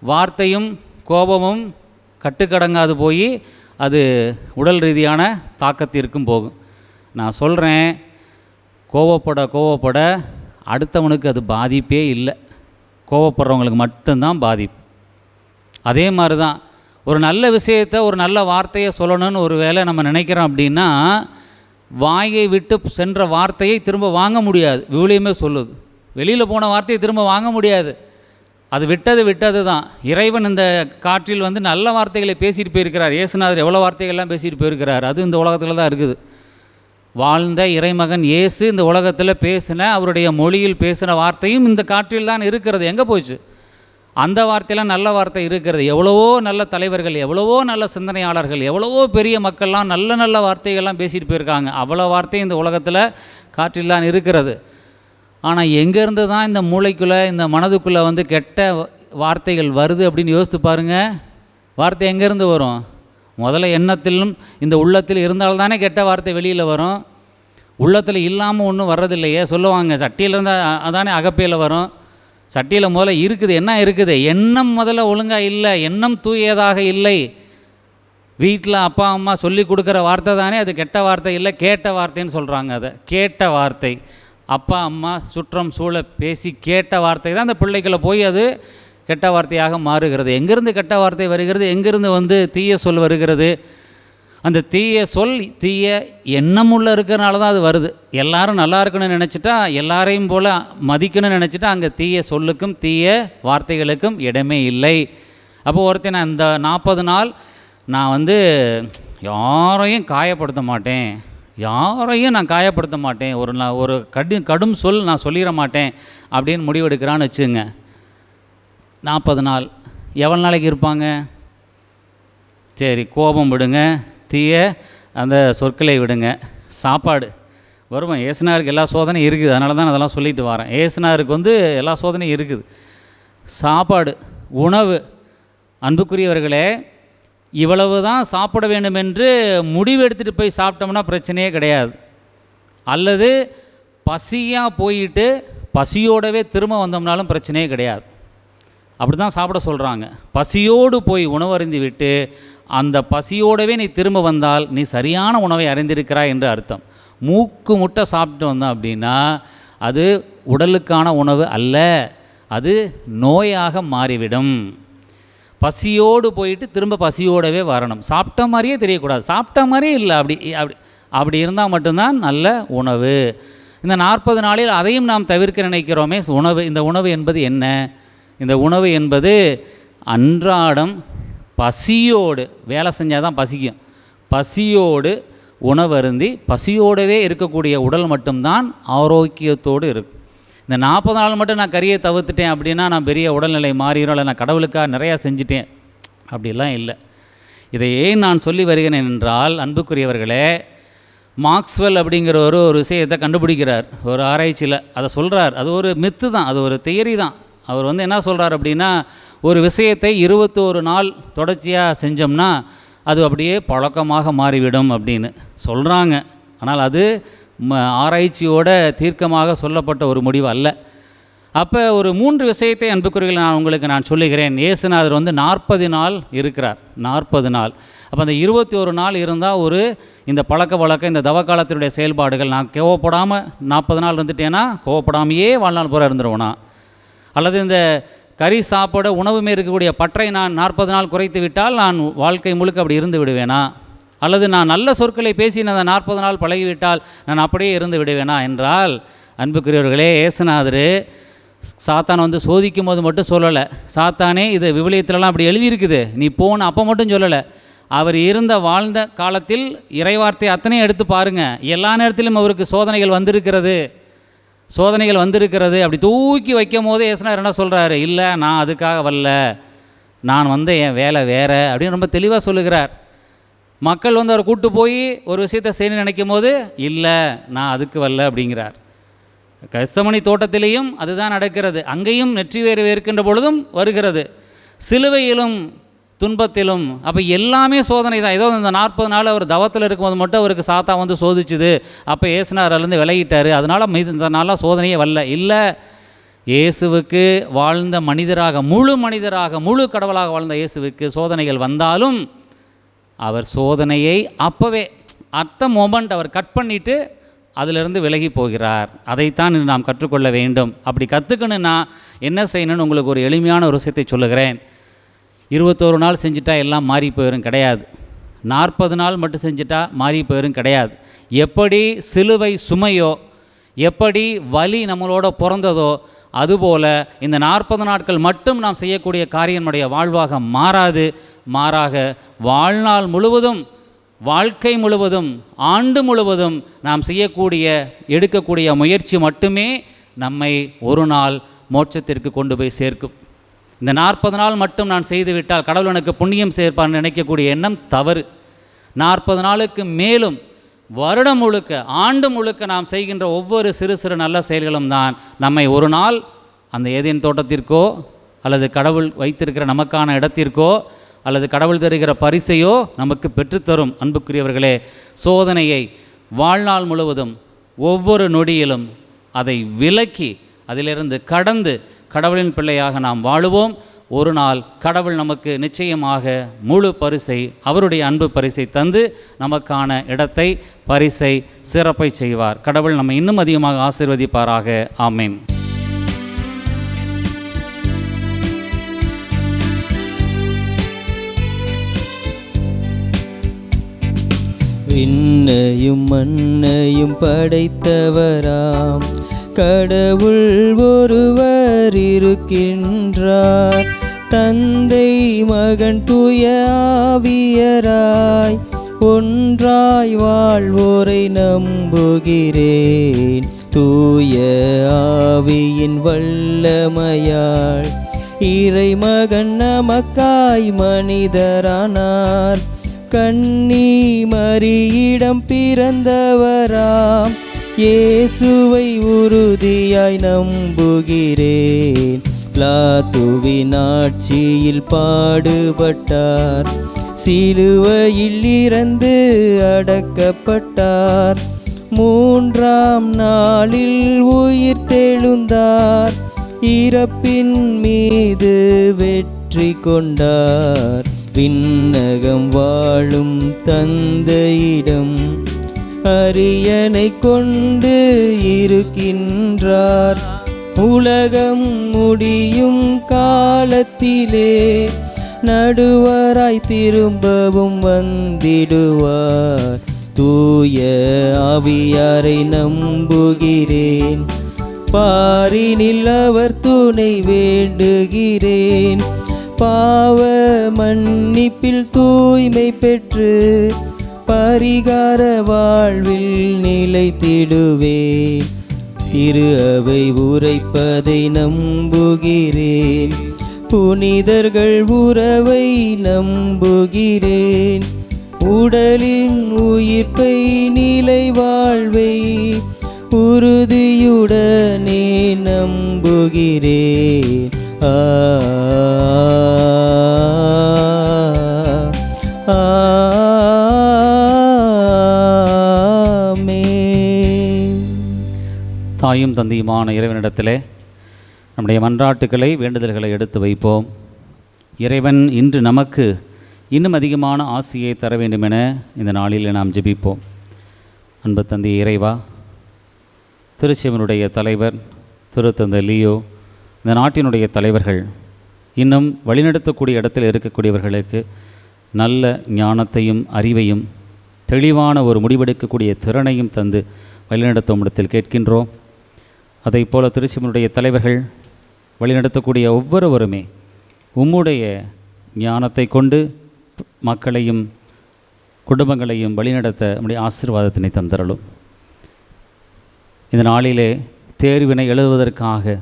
[SPEAKER 1] வார்த்தையும் கோபமும் கட்டுக்கடங்காது போய் அது உடல் ரீதியான தாக்கத்திற்கும் போகும். நான் சொல்கிறேன், கோவப்பட அடுத்தவனுக்கு அது பாதிப்பே இல்லை, கோவப்படுறவங்களுக்கு மட்டும்தான் பாதிப்பு. அதே மாதிரி தான் ஒரு நல்ல விஷயத்தை, ஒரு நல்ல வார்த்தையை சொல்லணும்னு ஒரு வேளை நம்ம நினைக்கிறோம் அப்படின்னா, வாயை விட்டு சென்ற வார்த்தையை திரும்ப வாங்க முடியாது. விவிலியமே சொல்லுது, வெளியில் போன வார்த்தையை திரும்ப வாங்க முடியாது. அது விட்டது தான். இறைவன் இந்த காற்றில் வந்து நல்ல வார்த்தைகளை பேசிட்டு போயிருக்கிறார். இயேசுநாதர் எவ்வளோ வார்த்தைகள்லாம் பேசிட்டு போயிருக்கிறார். அது இந்த உலகத்தில் தான் இருக்குது. வாழ்ந்த இறைமகன் இயேசு இந்த உலகத்தில் பேசின, அவருடைய மொழியில் பேசின வார்த்தையும் இந்த காற்றில் தான் இருக்கிறது. எங்கே போச்சு? அந்த வார்த்தையெல்லாம் நல்ல வார்த்தை இருக்கிறது. எவ்வளவோ நல்ல தலைவர்கள், எவ்வளவோ நல்ல சிந்தனையாளர்கள், எவ்வளவோ பெரிய மக்கள்லாம் நல்ல வார்த்தைகள்லாம் பேசிட்டு போயிருக்காங்க. அவ்வளோ வார்த்தை இந்த உலகத்தில் காற்றில் தான் இருக்கிறது. ஆனால் எங்கேருந்து தான் இந்த மூளைக்குள்ளே, இந்த மனதுக்குள்ளே வந்து கெட்ட வார்த்தைகள் வருது அப்படின்னு யோசித்து பாருங்கள். வார்த்தை எங்கேருந்து வரும்? முதல்ல எண்ணத்திலும் இந்த உள்ளத்தில் இருந்தால்தானே கெட்ட வார்த்தை வெளியில் வரும். உள்ளத்தில் இல்லாமல் ஒன்றும் வர்றதில்லையே. சொல்லுவாங்க, சட்டியில் இருந்தால் அதானே அகப்பையில் வரும். சட்டியில் முதல்ல இருக்குது, என்ன இருக்குது? எண்ணம் முதல்ல ஒழுங்காக இல்லை, எண்ணம் தூயதாக இல்லை. வீட்டில் அப்பா அம்மா சொல்லி கொடுக்குற வார்த்தை தானே அது கெட்ட வார்த்தை இல்லை, கேட்ட வார்த்தைன்னு சொல்கிறாங்க. அதை கேட்ட வார்த்தை, அப்பா அம்மா சுற்றம் சூழ பேசி கேட்ட வார்த்தை தான் அந்த பிள்ளைகளை போய் அது கெட்ட வார்த்தையாக மாறுகிறது. எங்கேருந்து கெட்ட வார்த்தை வருகிறது? எங்கேருந்து வந்து தீய சொல் வருகிறது? அந்த தீய சொல், தீய எண்ணம் உள்ள இருக்கிறனால தான் அது வருது. எல்லாரும் நல்லா இருக்கணும்னு நினச்சிட்டா, எல்லாரையும் போல் மதிக்கணும்னு நினச்சிட்டா அங்கே தீய சொல்லுக்கும் தீய வார்த்தைகளுக்கும் இடமே இல்லை. அப்போது ஒருத்தன், நான் இந்த 40 நாள் நான் வந்து யாரையும் காயப்படுத்த மாட்டேன், யாரையும் நான் காயப்படுத்த மாட்டேன், ஒரு கடும் சொல் நான் சொல்லிட மாட்டேன் அப்படின்னு முடிவெடுக்கிறான்னு வச்சுங்க. 40 நாள் எவ்வளோ நாளைக்கு இருப்பாங்க? சரி, கோபம் விடுங்க, தீய அந்த சொற்களை விடுங்க, சாப்பாடு வருவோம். ஏசுனாருக்கு எல்லா சோதனையும் இருக்குது, அதனால தான் அதெல்லாம் சொல்லிட்டு வரேன். ஏசுனாருக்கு வந்து எல்லா சோதனையும் இருக்குது. சாப்பாடு, உணவு. அன்புக்குரியவர்களே, இவ்வளவு தான் சாப்பிட வேண்டும் என்று முடிவு எடுத்துகிட்டு போய் சாப்பிட்டோம்னா பிரச்சனையே கிடையாது. அல்லது பசியாக போயிட்டு பசியோடவே திரும்ப வந்தோம்னாலும் பிரச்சனையே கிடையாது. அப்படி தான் சாப்பிட சொல்கிறாங்க. பசியோடு போய் உணவருந்தி விட்டு அந்த பசியோடவே நீ திரும்ப வந்தால் நீ சரியான உணவை அறிந்திருக்கிறாய் என்று அர்த்தம். மூக்கு முட்டை சாப்பிட்டு வந்தோம் அப்படின்னா அது உடலுக்கான உணவு அல்ல, அது நோயாக மாறிவிடும். பசியோடு போயிட்டு திரும்ப பசியோடவே வரணும். சாப்பிட்ட மாதிரியே தெரியக்கூடாது, சாப்பிட்ட மாதிரியே இல்லை, அப்படி அப்படி அப்படி இருந்தால் மட்டும்தான் நல்ல உணவு. இந்த 40 நாளில் அதையும் நாம் தவிர்க்க நினைக்கிறோமே உணவு. இந்த உணவு என்பது என்ன? இந்த உணவு என்பது அன்றாடம் பசியோடு, வேலை செஞ்சால் தான் பசிக்கும், பசியோடு உணவருந்தி பசியோடவே இருக்கக்கூடிய உடல் மட்டும்தான் ஆரோக்கியத்தோடு இருக்கும். இந்த 40 நாள் மட்டும் நான் கறியை தவிர்த்துட்டேன் அப்படின்னா நான் பெரிய உடல்நிலை மாறிடும், இல்லை நான் கடவுளுக்காக நிறையா செஞ்சுட்டேன், அப்படிலாம் இல்லை. இதை ஏன் நான் சொல்லி வருகிறேன் என்றால், அன்புக்குரியவர்களே, மார்க்ஸ்வெல் அப்படிங்கிற ஒரு விஷயத்தை கண்டுபிடிக்கிறார் ஒரு ஆராய்ச்சியில். அதை சொல்கிறார், அது ஒரு மித்து தான், அது ஒரு தியரி தான். அவர் என்ன சொல்கிறார் அப்படின்னா, ஒரு விஷயத்தை 21 நாள் தொடர்ச்சியாக செஞ்சோம்னா அது அப்படியே பழக்கமாக மாறிவிடும் அப்படின்னு சொல்கிறாங்க. ஆனால் அது ஆராய்ச்சியோட தீர்க்கமாக சொல்லப்பட்ட ஒரு முடிவு அல்ல. அப்போ ஒரு 3 விஷயத்தை அன்புக்குரியவர்களே உங்களுக்கு நான் சொல்லுகிறேன். இயேசுநாதர் 40 நாள் இருக்கிறார், 40 நாள். அப்போ அந்த 21 நாள் இருந்தால் இந்த பழக்க வழக்கம், இந்த தவக்காலத்தினுடைய செயல்பாடுகள், நான் கோவப்படாமல் 40 நாள் இருந்துட்டேன்னா கோவப்படாமையே வாழ்நாள் பூரா இருந்துருவேனா, அல்லது இந்த கறி சாப்பிட உணவுமே இருக்கக்கூடிய பற்றை நான் 40 நாள் குறைத்து விட்டால் நான் வாழ்க்கை முழுக்க அப்படி இருந்து விடுவேனா, அல்லது நான் நல்ல சொற்களை பேசி நான் 40 நாள் பழகிவிட்டால் நான் அப்படியே இருந்து விடுவேனா என்றால், அன்புக்குரியவர்களே, இயேசுநாதர் சாத்தான் சோதிக்கும் போது மட்டும் சொல்லலை. சாத்தானே இது விவிலியத்திலலாம் அப்படி எழுதியிருக்குது, நீ போன அப்போ மட்டும் சொல்லலை. அவர் வாழ்ந்த காலத்தில் இறைவார்த்தை அத்தனையும் எடுத்து பாருங்கள், எல்லா நேரத்திலும் அவருக்கு சோதனைகள் வந்திருக்கிறது. அப்படி தூக்கி வைக்கும் போது இயேசுநாதர் என்ன சொல்கிறாரு? இல்லை, நான் அதுக்காக வரல, நான் என் வேலை வேறு அப்படின்னு ரொம்ப தெளிவாக சொல்லுகிறார். மக்கள் அவரை கூப்பிட்டு போய் ஒரு விஷயத்தை செய்ய நினைக்கும் போது, இல்லை, நான் அதுக்கு வரல அப்படிங்கிறார். கெத்சமனி தோட்டத்திலேயும் அதுதான் நடக்கிறது. அங்கேயும் நெற்றி வேறு வேர்க்கின்ற பொழுதும் வருகிறது, சிலுவையிலும் துன்பத்திலும். அப்போ எல்லாமே சோதனை தான். ஏதோ இந்த 40 நாள் அவர் தவத்தில் இருக்கும்போது மட்டும் அவருக்கு சாத்தா சோதிச்சுது, அப்போ இயேசுநாதர்லேருந்து விலகிட்டார், அதனால் இந்த நாளாக சோதனையே வரல. இல்லை, இயேசுவுக்கு வாழ்ந்த மனிதராக, முழு கடவுளாக வாழ்ந்த இயேசுவுக்கு சோதனைகள் வந்தாலும் அவர் சோதனையை அப்போவே மொமெண்ட் அவர் கட் பண்ணிவிட்டு அதிலிருந்து விலகி போகிறார். அதைத்தான் நாம் கற்றுக்கொள்ள வேண்டும். அப்படி கற்றுக்கணுன்னா என்ன செய்யணும்னு உங்களுக்கு ஒரு எளிமையான ஒரு விஷயத்தை சொல்லுகிறேன். 21 நாள் செஞ்சுட்டா எல்லாம் மாறி போயிடும் கிடையாது, 40 நாள் மட்டும் செஞ்சுட்டா மாறி போயிடும் கிடையாது. எப்படி சிலுவை சுமையோ, எப்படி வலி நம்மளோட பிறந்ததோ, அதுபோல் இந்த 40 நாட்கள் மட்டும் நாம் செய்யக்கூடிய காரியம் நம்முடைய வாழ்வாக மாறாது. மாறாக வாழ்நாள் முழுவதும், வாழ்க்கை முழுவதும், ஆண்டு முழுவதும் நாம் எடுக்கக்கூடிய முயற்சி மட்டுமே நம்மை ஒரு நாள் மோட்சத்திற்கு கொண்டு போய் சேர்க்கும். இந்த 40 நாள் மட்டும் நான் செய்துவிட்டால் கடவுள் எனக்கு புண்ணியம் சேர்ப்பான்னு நினைக்கக்கூடிய எண்ணம் தவறு. 40 நாளுக்கு மேலும் வருடம் முழுக்க, ஆண்டு முழுக்க நாம் செய்கின்ற ஒவ்வொரு சிறு சிறு நல்ல செயல்களும் தான் நம்மை ஒரு நாள் அந்த ஏதேன் தோட்டத்திற்கோ, அல்லது கடவுள் வைத்திருக்கிற நமக்கான இடத்திற்கோ, அல்லது கடவுள் தருகிற பரிசையோ நமக்கு பெற்றுத்தரும். அன்புக்குரியவர்களே, சோதனையை வாழ்நாள் முழுவதும் ஒவ்வொரு நொடியிலும் அதை விலக்கி அதிலிருந்து கடந்து கடவுளின் பிள்ளையாக நாம் வாழுவோம். ஒரு நாள் கடவுள் நமக்கு நிச்சயமாக முழு பரிசை, அவருடைய அன்பு பரிசை தந்து நமக்கான இடத்தை, பரிசை, சிறப்பை செய்வார். கடவுள் நம்மை இன்னும் அதிகமாக ஆசீர்வதிப்பாராக. ஆமீன்.
[SPEAKER 2] விண்ணையும் மண்ணையும் படைத்தவராம் கடவுள் ஒருவர் இருக்கின்றார். தந்தை, மகன், தூய ஆவியராய் ஒன்றாய் வாழ்வோரை நம்புகிறேன். தூய ஆவியின் வல்லமையால் இறைமகன் நமக்காய் மனிதரானார். கன்னி மரியிடம் பிறந்தவராம் இயேசுவை உறுதியாய் நம்புகிறேன். பிலாத்துவின் ஆட்சியில் பாடுபட்டார், சிலுவையில் இறந்து அடக்கப்பட்டார். மூன்றாம் நாளில் உயிர் தெழுந்தார், இறப்பின் மீது வெற்றி கொண்டார். விண்ணகம் வாழும் தந்தையிடம் அரியணை கொண்டு இருக்கின்றார். உலகம் முடியும் காலத்திலே நடுவராய் திரும்பவும் வந்திடுவார். தூய ஆவியாரை நம்புகிறேன், பாரினில் அவர் துணை வேண்டுகிறேன். பாவ மன்னிப்பில் தூய்மை பெற்று பரிகார வாழ்வில் நிலைத்திடுவேன். திரு அவை உரைப்பதை நம்புகிறேன், புனிதர்கள் உறவை நம்புகிறேன். உடலின் உயிர்ப்பை நிலை வாழ்வை உறுதியுடனே நம்புகிறேன்.
[SPEAKER 1] தாயும் தந்தையுமான இறைவனிடத்திலே நம்முடைய மன்றாட்டுக்களை வேண்டுதல்களை எடுத்து வைப்போம். இறைவன் இன்று நமக்கு இன்னும் அதிகமான ஆசியை தர வேண்டுமென இந்த நாளில் நாம் ஜெபிப்போம். அன்பு தந்தை இறைவா, திருச்செவனுடைய தலைவர் திருத்தந்தை லியோ, இந்த நாட்டினுடைய தலைவர்கள் இன்னும் வழிநடத்தக்கூடிய இடத்தில் இருக்கக்கூடியவர்களுக்கு நல்ல ஞானத்தையும் அறிவையும் தெளிவான ஒரு முடிவெடுக்கக்கூடிய திறனையும் தந்து வழிநடத்தும் இடத்தில் கேட்கின்றோம். அதை போல திருச்செவனுடைய தலைவர்கள் வழிநடத்தக்கூடிய ஒவ்வொருவருமே உம்முடைய ஞானத்தை கொண்டு மக்களையும் குடும்பங்களையும் வழிநடத்த நம்முடைய ஆசீர்வாதத்தினை தந்தரலும். இந்த நாளிலே தேர்வினை எழுதுவதற்காக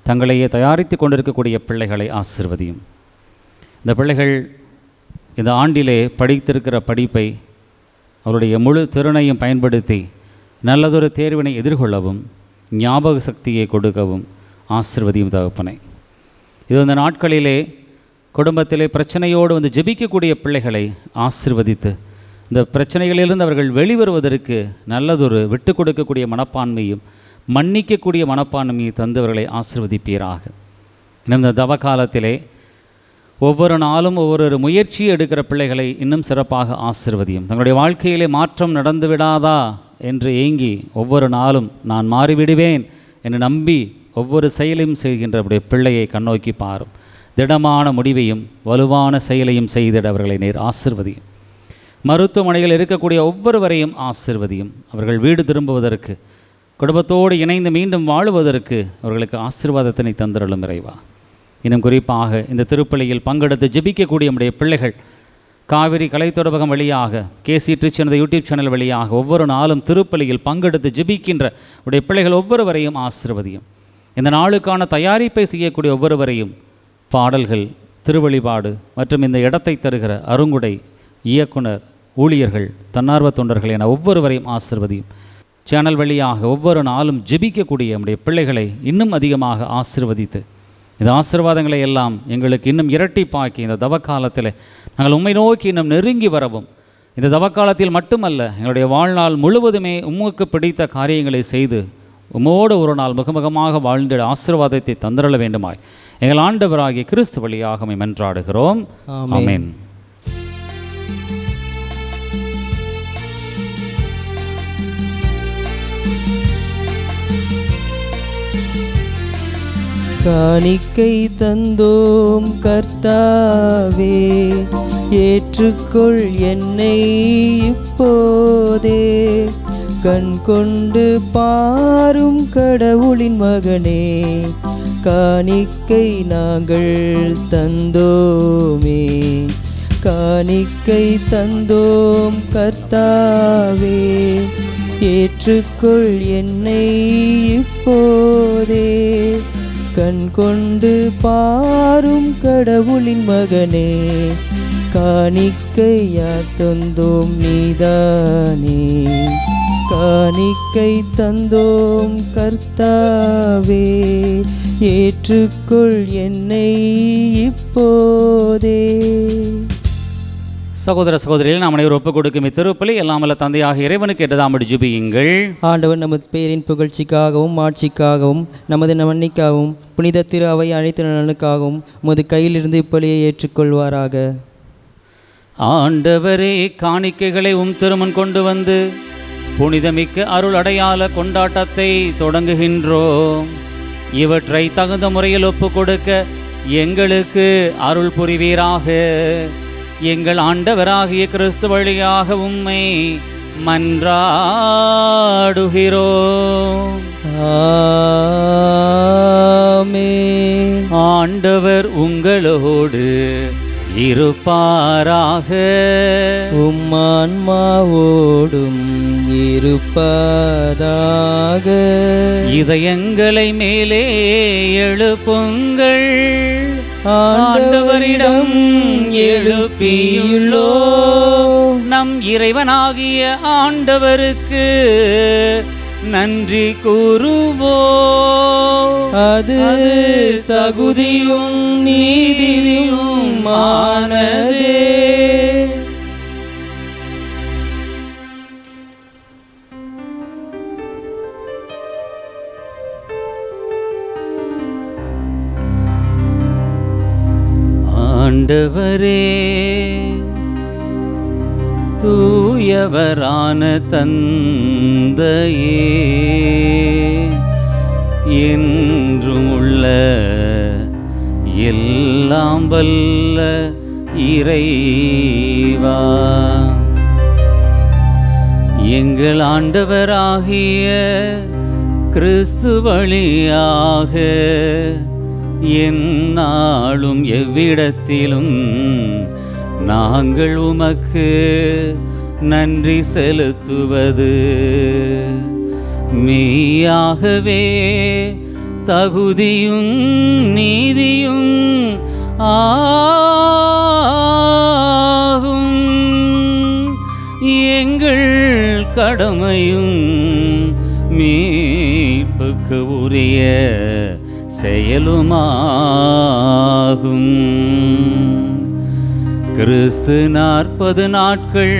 [SPEAKER 1] தங்களையே தயாரித்து கொண்டிருக்கக்கூடிய பிள்ளைகளை ஆசீர்வதியும். இந்த பிள்ளைகள் இந்த ஆண்டிலே படித்திருக்கிற படிப்பை அவருடைய முழு திறனையும் பயன்படுத்தி நல்லதொரு தேர்வினை எதிர்கொள்ளவும் ஞாபக சக்தியை கொடுக்கவும் ஆசீர்வதியும் தகப்பனை. இது இந்த நாட்களிலே குடும்பத்திலே பிரச்சனையோடு வந்து ஜெபிக்கக்கூடிய பிள்ளைகளை ஆசீர்வதித்து இந்த பிரச்சனைகளிலிருந்து அவர்கள் வெளிவருவதற்கு நல்லதொரு விட்டு கொடுக்கக்கூடிய மனப்பான்மையும் மன்னிக்கக்கூடிய மனப்பான்மையை தந்தவர்களை ஆசீர்வதிப்பீராக. இன்னும் இந்த தவ காலத்திலே ஒவ்வொரு நாளும் ஒவ்வொரு முயற்சியை எடுக்கிற பிள்ளைகளை இன்னும் சிறப்பாக ஆசீர்வதியும். தங்களுடைய வாழ்க்கையிலே மாற்றம் நடந்துவிடாதா என்று ஏங்கி ஒவ்வொரு நாளும் நான் மாறிவிடுவேன் என்று நம்பி ஒவ்வொரு செயலையும் செய்கின்ற அவருடைய பிள்ளையை கண்ணோக்கி பாரும். திடமான முடிவையும் வலுவான செயலையும் செய்திட அவர்களை நேர் ஆசீர்வதியும். மருத்துவமனையில் இருக்கக்கூடிய ஒவ்வொருவரையும் ஆசீர்வதியும். அவர்கள் வீடு திரும்புவதற்கு, குடும்பத்தோடு இணைந்து மீண்டும் வாழுவதற்கு அவர்களுக்கு ஆசீர்வாதத்தினை தந்திரலும் இறைவா. இன்னும் குறிப்பாக இந்த திருப்பலியில் பங்கெடுத்து ஜெபிக்கக்கூடிய நம்முடைய பிள்ளைகள் காவிரி கலைத்தொடர்பகம் வழியாக கேசி ட்ரிச்சனது யூடியூப் சேனல் வழியாக ஒவ்வொரு நாளும் திருப்பலியில் பங்கெடுத்து ஜெபிக்கின்ற உடைய பிள்ளைகள் ஒவ்வொருவரையும் ஆசீர்வதியும். இந்த நாளுக்கான தயாரிப்பை செய்யக்கூடிய ஒவ்வொருவரையும் பாடல்கள், திருவழிபாடு மற்றும் இந்த இடத்தை தருகிற அருங்குடை இயக்குனர், ஊழியர்கள், தன்னார்வ தொண்டர்கள் என ஒவ்வொருவரையும் ஆசீர்வதியும். சேனல் வழியாக ஒவ்வொரு நாளும் ஜெபிக்கக்கூடிய நம்முடைய பிள்ளைகளை இன்னும் அதிகமாக ஆசீர்வதித்து இந்த ஆசீர்வாதங்களை எல்லாம் எங்களுக்கு இன்னும் இரட்டிப்பாக்கி இந்த தவக்காலத்தில் நாங்கள் உம்மை நோக்கி இன்னும் நெருங்கி வரவும், இந்த தவக்காலத்தில் மட்டுமல்ல எங்களுடைய வாழ்நாள் முழுவதுமே உமக்கு பிடித்த காரியங்களை செய்து உம்மோடு ஒரு நாள் முகமுகமாக வாழ்ந்திட ஆசீர்வாதத்தை தந்திரள வேண்டுமாய் எங்கள் ஆண்டவராகிய கிறிஸ்து வழியாக உம்மை மன்றாடுகிறோம். ஆமென்.
[SPEAKER 2] காணிக்கை தந்தோம் கர்த்தாவே, ஏற்றுக்கொள் என்னை இப்போதே. கண் கொண்டு பாரும் கடவுளின் மகனே, காணிக்கை நாங்கள் தந்தோமே. காணிக்கை தந்தோம் கர்த்தாவே, ஏற்றுக்கொள் என்னை இப்போதே. கண் கொண்டு பாரும் கடவுளின் மகனே, காணிக்கையா தந்தோம் நீதானே. காணிக்கை தந்தோம் கர்த்தாவே, ஏற்றுக்கொள் என்னை இப்போதே.
[SPEAKER 1] சகோதர சகோதரிகள் நாம் அனைவரும் ஒப்புக் கொடுக்கும் இத்திருப்பலி எல்லாமல்ல தந்தையாக இறைவனுக்கு ஏற்றதாம்படி ஜெபியுங்கள்.
[SPEAKER 2] ஆண்டவர் நமது பேரின் புகழ்ச்சிக்காகவும் ஆட்சிக்காகவும் நமது மன்னிக்காகவும் புனித திரு அவை அனைத்து நலனுக்காகவும் உமது கையிலிருந்து இப்பலியை ஏற்றுக்கொள்வாராக.
[SPEAKER 1] ஆண்டவரே, காணிக்கைகளை திருமுன் கொண்டு வந்து புனிதமிக்க அருள் அடையாள கொண்டாட்டத்தை தொடங்குகின்றோம். இவற்றை தகுந்த முறையில் ஒப்புக் கொடுக்க எங்களுக்கு அருள் புரிவீராக. எங்கள் ஆண்டவராகிய கிறிஸ்து வழியாக உம்மை மன்றாடுகிறோம்.
[SPEAKER 2] ஆமென்.
[SPEAKER 1] ஆண்டவர் உங்களோடு இருப்பாராக.
[SPEAKER 2] உம்மான்மாவோடும் இருப்பதாக.
[SPEAKER 1] இதயங்களை மேலே எழுப்புங்கள். ஆண்டவரிடம் எழுப்பியுள்ளோ நம் இறைவனாகிய ஆண்டவருக்கு நன்றி கூறுவோம்.
[SPEAKER 2] அது தகுதியும் நீதியும் ஆனதே.
[SPEAKER 1] ஆண்டவரே, தூயவரான தந்தையே, என்றும் உள்ள எல்லாம் வல்ல இறைவா, எங்கள் ஆண்டவராகிய கிறிஸ்து வழியாக எந்நாளும் எவ்விடத்திலும் நாங்கள் உமக்கு நன்றி செலுத்துவது மெய்யாகவே தகுதியும் நீதியும் ஆகும். எங்கள் கடமையும் மீட்புக்கு உரிய செயலுமாகும். கிறிஸ்து 40 நாட்கள்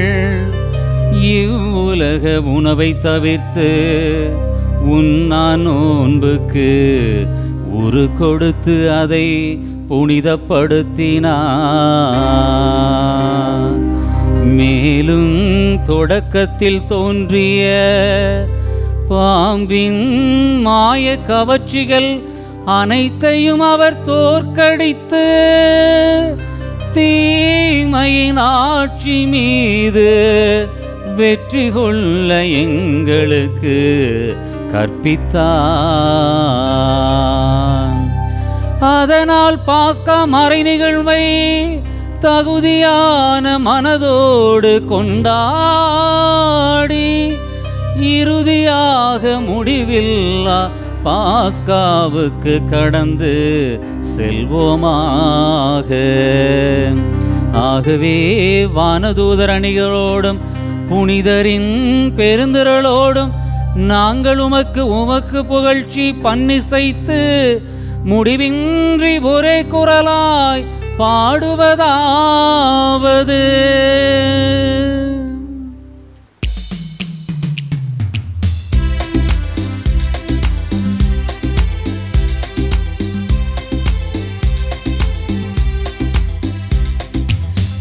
[SPEAKER 1] இவ்வுலக உணவை தவிர்த்து உண்ணா நோன்புக்கு உரு கொடுத்து அதை புனிதப்படுத்தினார். மேலும் தொடக்கத்தில் தோன்றிய பாம்பின் மாய கவர்ச்சிகள் அனைத்தையும் அவர் தோற்கடித்து தீமையின் ஆட்சி மீது வெற்றி கொள்ள எங்களுக்கு கற்பித்தார். அதனால் பாஸ்கா மறை நிகழ்வை தகுதியான மனதோடு கொண்டாடி இறுதியாக முடிவில்லா பாஸ்காவுக்கு கடந்து செல்வோமாக. ஆகவே வானதூதர் அணிகளோடும் புனிதரின் பெருந்திரளோடும் நாங்கள் உமக்கு புகழ்ச்சி பன்னிசைத்து முடிவின்றி ஒரே குரலாய் பாடுவதாவது: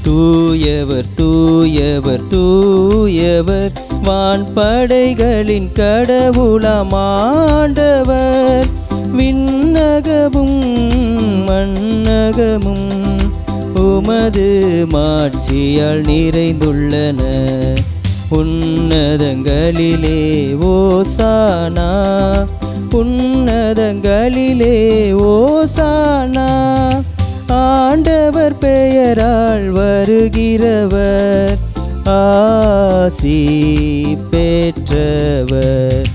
[SPEAKER 2] தூயவர் தூயவர் தூயவர் வான்படைகளின் கடவுளாம் ஆண்டவர். விண்ணகமும் மண்ணகமும் உமது மாட்சியால் நிறைந்துள்ளன. உன்னதங்களிலே ஓசானா, உன்னதங்களிலே ஓசானா. ஆண்டவர் பெயரால் வருகிறவர் ஆசி பெற்றவர்.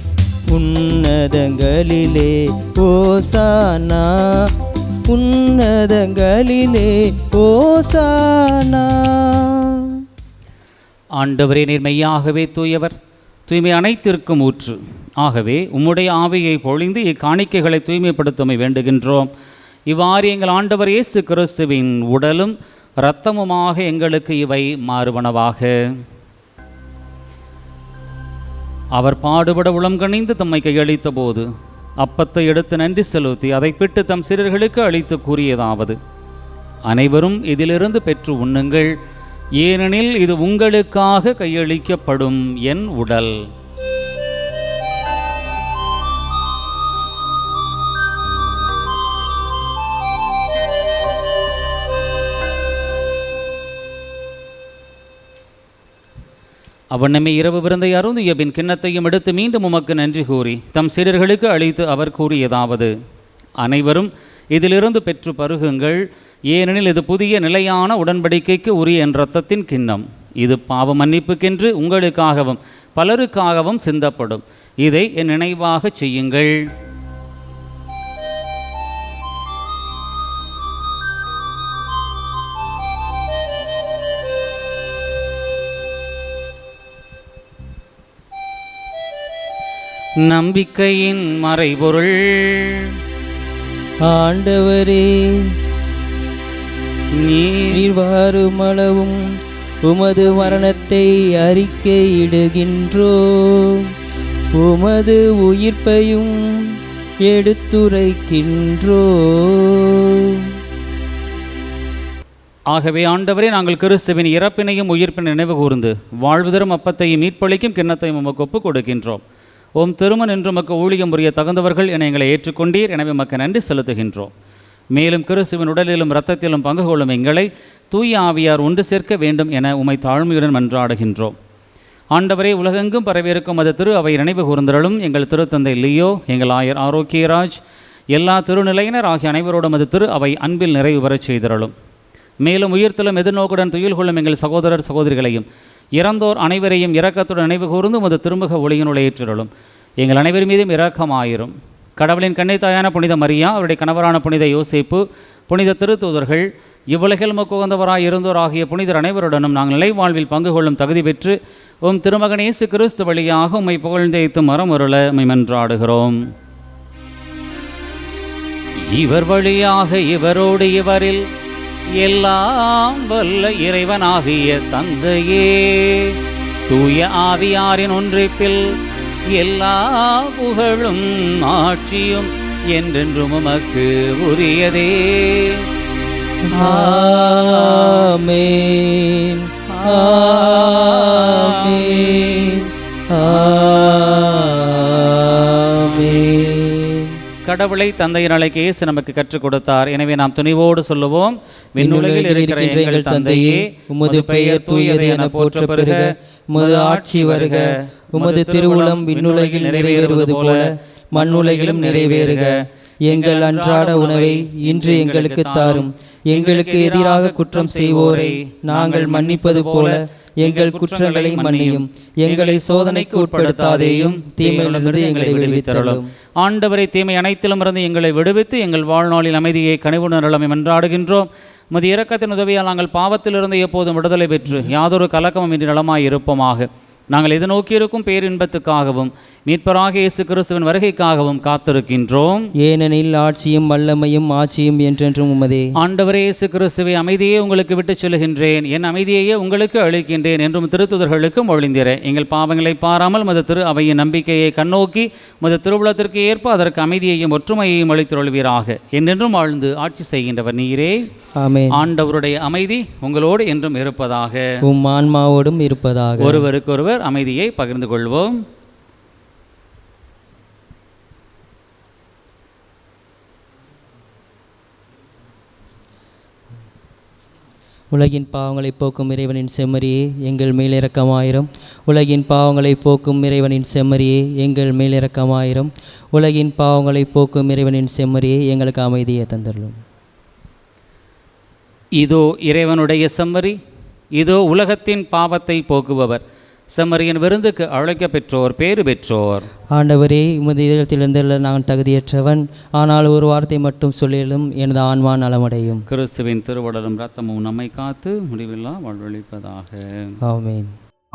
[SPEAKER 2] உன்னதங்களிலே ஓசானா, உன்னதங்களிலே ஓசானா.
[SPEAKER 1] ஆண்டவரே, நீர் மெய்யாகவே தூயவர், தூய்மை அனைத்திற்கும் ஊற்று. ஆகவே உம்முடைய ஆவியை பொழிந்து இக்காணிக்கைகளை தூய்மைப்படுத்தமை வேண்டுகின்றோம். இவ்வாறு எங்கள் ஆண்டவர் இயேசு கிறிஸ்துவின் உடலும் இரத்தமுமாக எங்களுக்கு இவை மாறுவனவாக. அவர் பாடுபட உளம் கனிந்து தம்மை கையளித்த போது அப்பத்தை எடுத்து நன்றி செலுத்தி அதை பிட்டு தம் சிறர்களுக்கு அளித்து கூறியதாவது: அனைவரும் இதிலிருந்து பெற்று உண்ணுங்கள், ஏனெனில் இது உங்களுக்காக கையளிக்கப்படும் என் உடல். அவனமே இரவு விருந்தை அருந்திய பின் கிண்ணத்தையும் எடுத்து மீண்டும் உமக்கு நன்றி கூறி தம் சீடர்களுக்கு அளித்து அவர் கூறியதாவது: அனைவரும் இதிலிருந்து பெற்று பருகுங்கள், ஏனெனில் இது புதிய நிலையான உடன்படிக்கைக்கு உரிய என் இரத்தத்தின் கிண்ணம். இது பாவ மன்னிப்புக்கென்று உங்களுக்காகவும் பலருக்காகவும் சிந்தப்படும். இதை என் நினைவாக செய்யுங்கள். நம்பிக்கையின் மறைபொருள்.
[SPEAKER 2] ஆண்டவரே, நீர் வருமளவும் உமது மரணத்தை அறிக்கையிடுகின்றோம், உமது உயிர்ப்பையும் எடுத்துரைக்கின்றோம்.
[SPEAKER 1] ஆகவே ஆண்டவரே, நாங்கள் கிறிஸ்துவின் இறப்பினையும் உயிர்ப்பினை நினைவு கூர்ந்து வாழ்வு தரும் அப்பத்தையும் மீட்பளிக்கும் கிண்ணத்தையும் உமக்கு ஒப்புக் கொடுக்கின்றோம். ஓம் திருமன் என்று உமக்கு ஊழியம் புரிய தகுந்தவர்கள் என எங்களை ஏற்றுக்கொண்டீர், எனவே உமக்கு நன்றி செலுத்துகின்றோம். மேலும் கிறிஸ்துவின் உடலிலும் இரத்தத்திலும் பங்கு கொள்ளும் எங்களை தூய ஆவியார் ஒன்று சேர்க்க வேண்டும் என உமை தாழ்மையுடன் மன்றாடுகின்றோம். ஆண்டவரே, உலகெங்கும் பரவியிருக்கும் அது திரு அவை நினைவு கூர்ந்தருளும். எங்கள் திருத்தந்தை லியோ, எங்கள் ஆயர் ஆரோக்கியராஜ், எல்லா திருநிலையினர் ஆகிய அனைவரோடும் அது திரு அவை அன்பில் நிறைவு பெறச் செய்தருளும். மேலும் உயிர்த்தலும் எதிர்நோக்குடன் துயில் கொள்ளும் எங்கள் சகோதரர் சகோதரிகளையும் இறந்தோர் அனைவரையும் இரக்கத்துடன் நினைவு கூர்ந்து உமது திருமுக ஒளியினுள் ஏற்றிருளும். எங்கள் அனைவர் மீதும் இரக்கமாயிரும். கடவுளின் கன்னித்தாயான புனித மரியா, அவருடைய கணவரான புனித யோசேப்பு, புனித திருத்தூதர்கள், இவ்வுலகில் உகந்தவராய் இருந்தோர் ஆகிய புனிதர் அனைவருடனும் நாங்கள் நிலை வாழ்வில் பங்கு கொள்ளும் தகுதி பெற்று உம் திருமகன் இயேசு கிறிஸ்து வழியாக உம்மை புகழ்ந்தேத்து மரமருள உம்மை மன்றாடுகிறோம். இவர் வழியாக இவரோடு இவரில் எல்லாம் வல்ல இறைவனாகிய தந்தையே, தூய ஆவியாரின் ஒன்றிப்பில் எல்லா புகழும் ஆட்சியும் என்றென்றும் உமக்கு உரியதே.
[SPEAKER 2] ஆமென், ஆமென், ஆமென்.
[SPEAKER 1] கடவுளை தந்தையின் அழைக்க இயேசு நமக்கு கற்றுக் கொடுத்தார். எனவே நாம் துணிவோடு சொல்லுவோம்: விண்ணுலகில் இருக்கிற எங்கள் தந்தையே, உமது பெயர் தூயது என போற்ற பெறுக,
[SPEAKER 2] உமது ஆட்சி வருக, உமது திருவுளம் விண்ணுலகில் நிறைவேறுவது போல மண்ணுலகிலும் நிறைவேறுக. எங்கள் அன்றாட உணவை இன்று எங்களுக்கு தாரும். எங்களுக்கு எதிராக குற்றம் செய்வோரை நாங்கள் மன்னிப்பது போல எங்கள் குற்றங்களை மன்னியும். எங்களை சோதனைக்கு உட்படுத்தாதேயும், தீமையிலிருந்து எங்களை விடுவித்தருளும்.
[SPEAKER 1] ஆண்டவரை, தீமை அனைத்திலும் இருந்து எங்களை விடுவித்து எங்கள் வாழ்நாளில் அமைதியை கனிவுடன் நிலைமை மன்றாடுகின்றோம். உமது இரக்கத்தின் உதவியால் நாங்கள் பாவத்திலிருந்து எப்போதும் விடுதலை பெற்று யாதொரு கலக்கமும் இன்றி நலமாய் இருப்போமாக. நாங்கள் எதிர்நோக்கியிருக்கும் பேரின்பத்துக்காகவும் மீட்பராகிய இயேசு கிறிஸ்துவின் வருகைக்காகவும் காத்திருக்கின்றோம்.
[SPEAKER 2] ஏனெனில் ஆட்சியும் வல்லமையும் ஆட்சியும் என்றென்றும் உமதே.
[SPEAKER 1] ஆண்டவரே இயேசு கிறிஸ்துவை, அமைதியே உங்களுக்கு விட்டுச் செல்கின்றேன், என் அமைதியையே உங்களுக்கு அளிக்கின்றேன் என்றும் திருத்துதர்களுக்கு மொழிந்தீர. எங்கள் பாவங்களை பாராமல் மது திரு அவையின் நம்பிக்கையை கண்ணோக்கி மது திருவுளத்திற்கு ஏற்ப அதற்கு அமைதியையும் ஒற்றுமையையும் அளித்துள்வீராக. என்றென்றும் வாழ்ந்து ஆட்சி செய்கின்றவர் நீரே.
[SPEAKER 2] ஆமென்.
[SPEAKER 1] ஆண்டவருடைய அமைதி உங்களோடு என்றும் இருப்பதாக,
[SPEAKER 2] உம் ஆன்மாவோடும் இருப்பதாக.
[SPEAKER 1] ஒருவருக்கொருவர் அமைதியை பகிர்ந்து கொள்வோம்.
[SPEAKER 2] உலகின் பாவங்களை போக்கும் இறைவனின் செம்மறியே, எங்கள் மேலிரக்கமாயிரம். உலகின் பாவங்களை போக்கும் இறைவனின் செம்மறியே, எங்கள் மேலிரக்கமாயிரம். உலகின் பாவங்களை போக்கும் இறைவனின் செம்மறியே, எங்களுக்கு அமைதியை தந்தருளும்.
[SPEAKER 1] இதோ இறைவனுடைய செம்மறி, இதோ உலகத்தின் பாவத்தை போக்குபவர். செம்மறியின் விருந்துக்கு அழைக்க பெற்றோர் பேறு பெற்றோர்.
[SPEAKER 2] ஆண்டவரே, உமது இதயத்திலிருந்து நான் தகுதியற்றவன், ஆனால் ஒரு வார்த்தை மட்டும் சொல்லிலும் எனது ஆன்மா நலமடையும்.
[SPEAKER 1] கிறிஸ்துவின் திருவுடலும் இரத்தமும் நம்மை காத்து முடிவில்லா வாழ்வளிப்பதாக.
[SPEAKER 2] ஆமென்.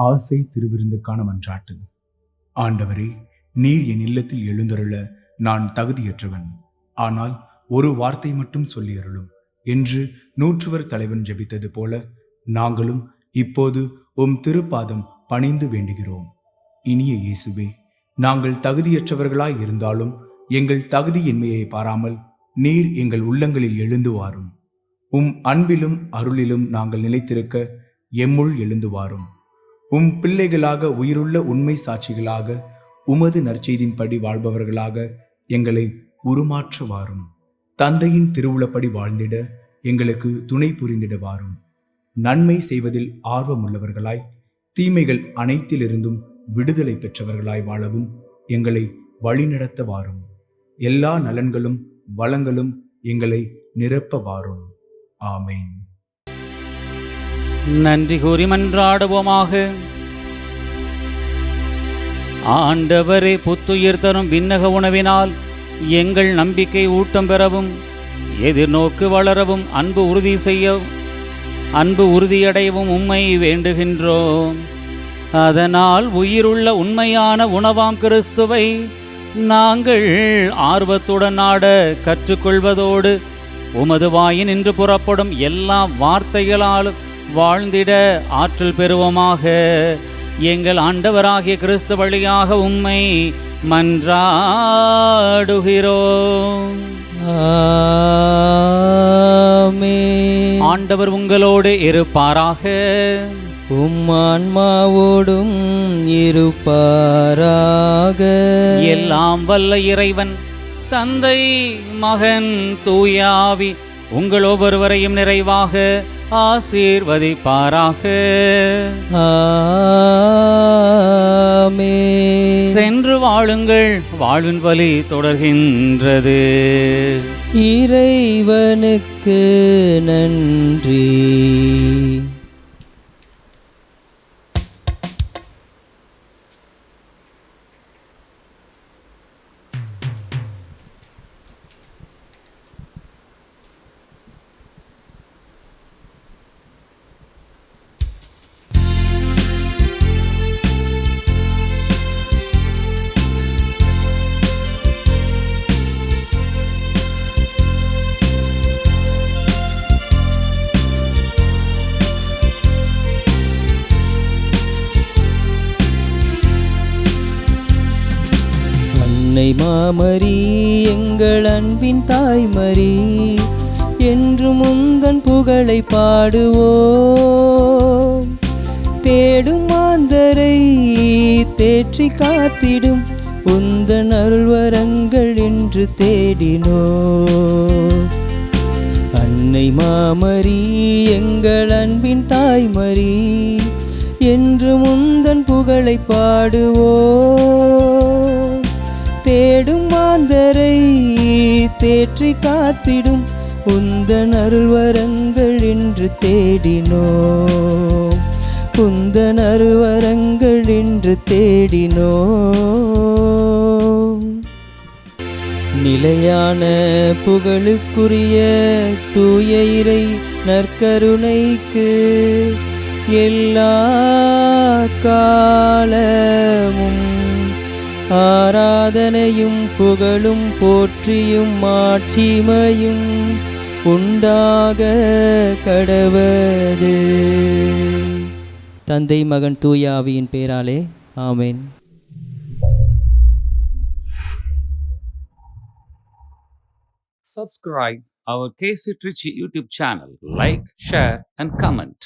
[SPEAKER 5] ஆசை திருவிருந்துக்கான மன்றாட்டு. ஆண்டவரே, நீர் என் இல்லத்தில் எழுந்தருள நான் தகுதியற்றவன், ஆனால் ஒரு வார்த்தை மட்டும் சொல்லி அருளும், என்று நூற்றுவர் தலைவன் ஜெபித்தது போல நாங்களும் இப்போது உம் திருப்பாதம் பணிந்து வேண்டுகிறோம். இனிய இயேசுவே, நாங்கள் தகுதியற்றவர்களாய் இருந்தாலும் எங்கள் தகுதியின்மையை பாராமல் நீர் எங்கள் உள்ளங்களில் எழுந்து வாரும். உம் அன்பிலும் அருளிலும் நாங்கள் நிலைத்திருக்க எம்முள் எழுந்து வாரும். உம் பிள்ளைகளாக, உயிருள்ள உண்மை சாட்சிகளாக, உமது நற்செய்தின்படி வாழ்பவர்களாக எங்களை உருமாற்ற வாரும். தந்தையின் திருவுளப்படி வாழ்ந்திட எங்களுக்கு துணை புரிந்திட வாரும். நன்மை செய்வதில் ஆர்வமுள்ளவர்களாய், தீமைகள் அனைத்திலிருந்தும் விடுதலை பெற்றவர்களாய் வாழவும் எங்களை வழிநடத்த வாரும். எல்லா நலன்களும் வளங்களும் எங்களை நிரப்ப வாரும். ஆமேன்.
[SPEAKER 1] நன்றி கூறி மன்றாடுவோமாக. ஆண்டவரே, புத்துயிர் தரும் விண்ணக உணவினால் எங்கள் நம்பிக்கை ஊட்டம் பெறவும், எதிர்நோக்கு வளரவும், அன்பு உறுதியடையவும் உம்மை வேண்டுகின்றோம். அதனால் உயிருள்ள உண்மையான உணவாம் கிறிஸ்துவை நாங்கள் ஆர்வத்துடன் நாட கற்றுக்கொள்வதோடு உமது வாயினின்று புறப்படும் எல்லா வார்த்தைகளாலும் வாழ்ந்திட ஆற்றல் பெறுவோமாக. எங்கள் ஆண்டவராகிய கிறிஸ்து வழியாக உம்மை மன்றாடுகிறோம்.
[SPEAKER 2] ஆமென்.
[SPEAKER 1] ஆண்டவர் உங்களோடு இருப்பாராக.
[SPEAKER 2] உம் ஆன்மாவோடும் இருப்பாராக.
[SPEAKER 1] எல்லாம் வல்ல இறைவன் தந்தை, மகன், தூயாவி உங்கள் ஒவ்வொருவரையும் நிறைவாக ஆசீர்வதிப்பாராக.
[SPEAKER 2] ஆமென்.
[SPEAKER 1] சென்று வாழுங்கள், வாழ்வின் வழி தொடர்கின்றது.
[SPEAKER 2] இறைவனுக்கு நன்றி. அன்னை மாமரி, எங்கள் அன்பின் தாய்மரி, என்று முந்தன் புகழை பாடுவோம். தேடும் மாந்தரை தேற்றி காத்திடும் உந்தன் அருள்வரங்கள் என்று தேடினோம். அன்னை மாமரி, எங்கள் அன்பின் தாய்மரி, என்று முந்தன் புகழை பாடுவோம். தேடும் மாந்தரை தேற்றி காத்திடும் உந்தன் அருள்வரங்கள் என்று தேடினோம். உந்தன் அருள்வரங்கள் என்று தேடினோம். நிலையான புகழுக்குரிய தூய இறை நற்கருணைக்கு எல்லா காலமும் ஆராதனையும் புகழும் போற்றியும் மாட்சிமையும் உண்டாக கடவது. தந்தை, மகன், தூய ஆவியின் பேராலே ஆமென்.
[SPEAKER 1] Subscribe our KC Trichy YouTube channel. Like, share and comment.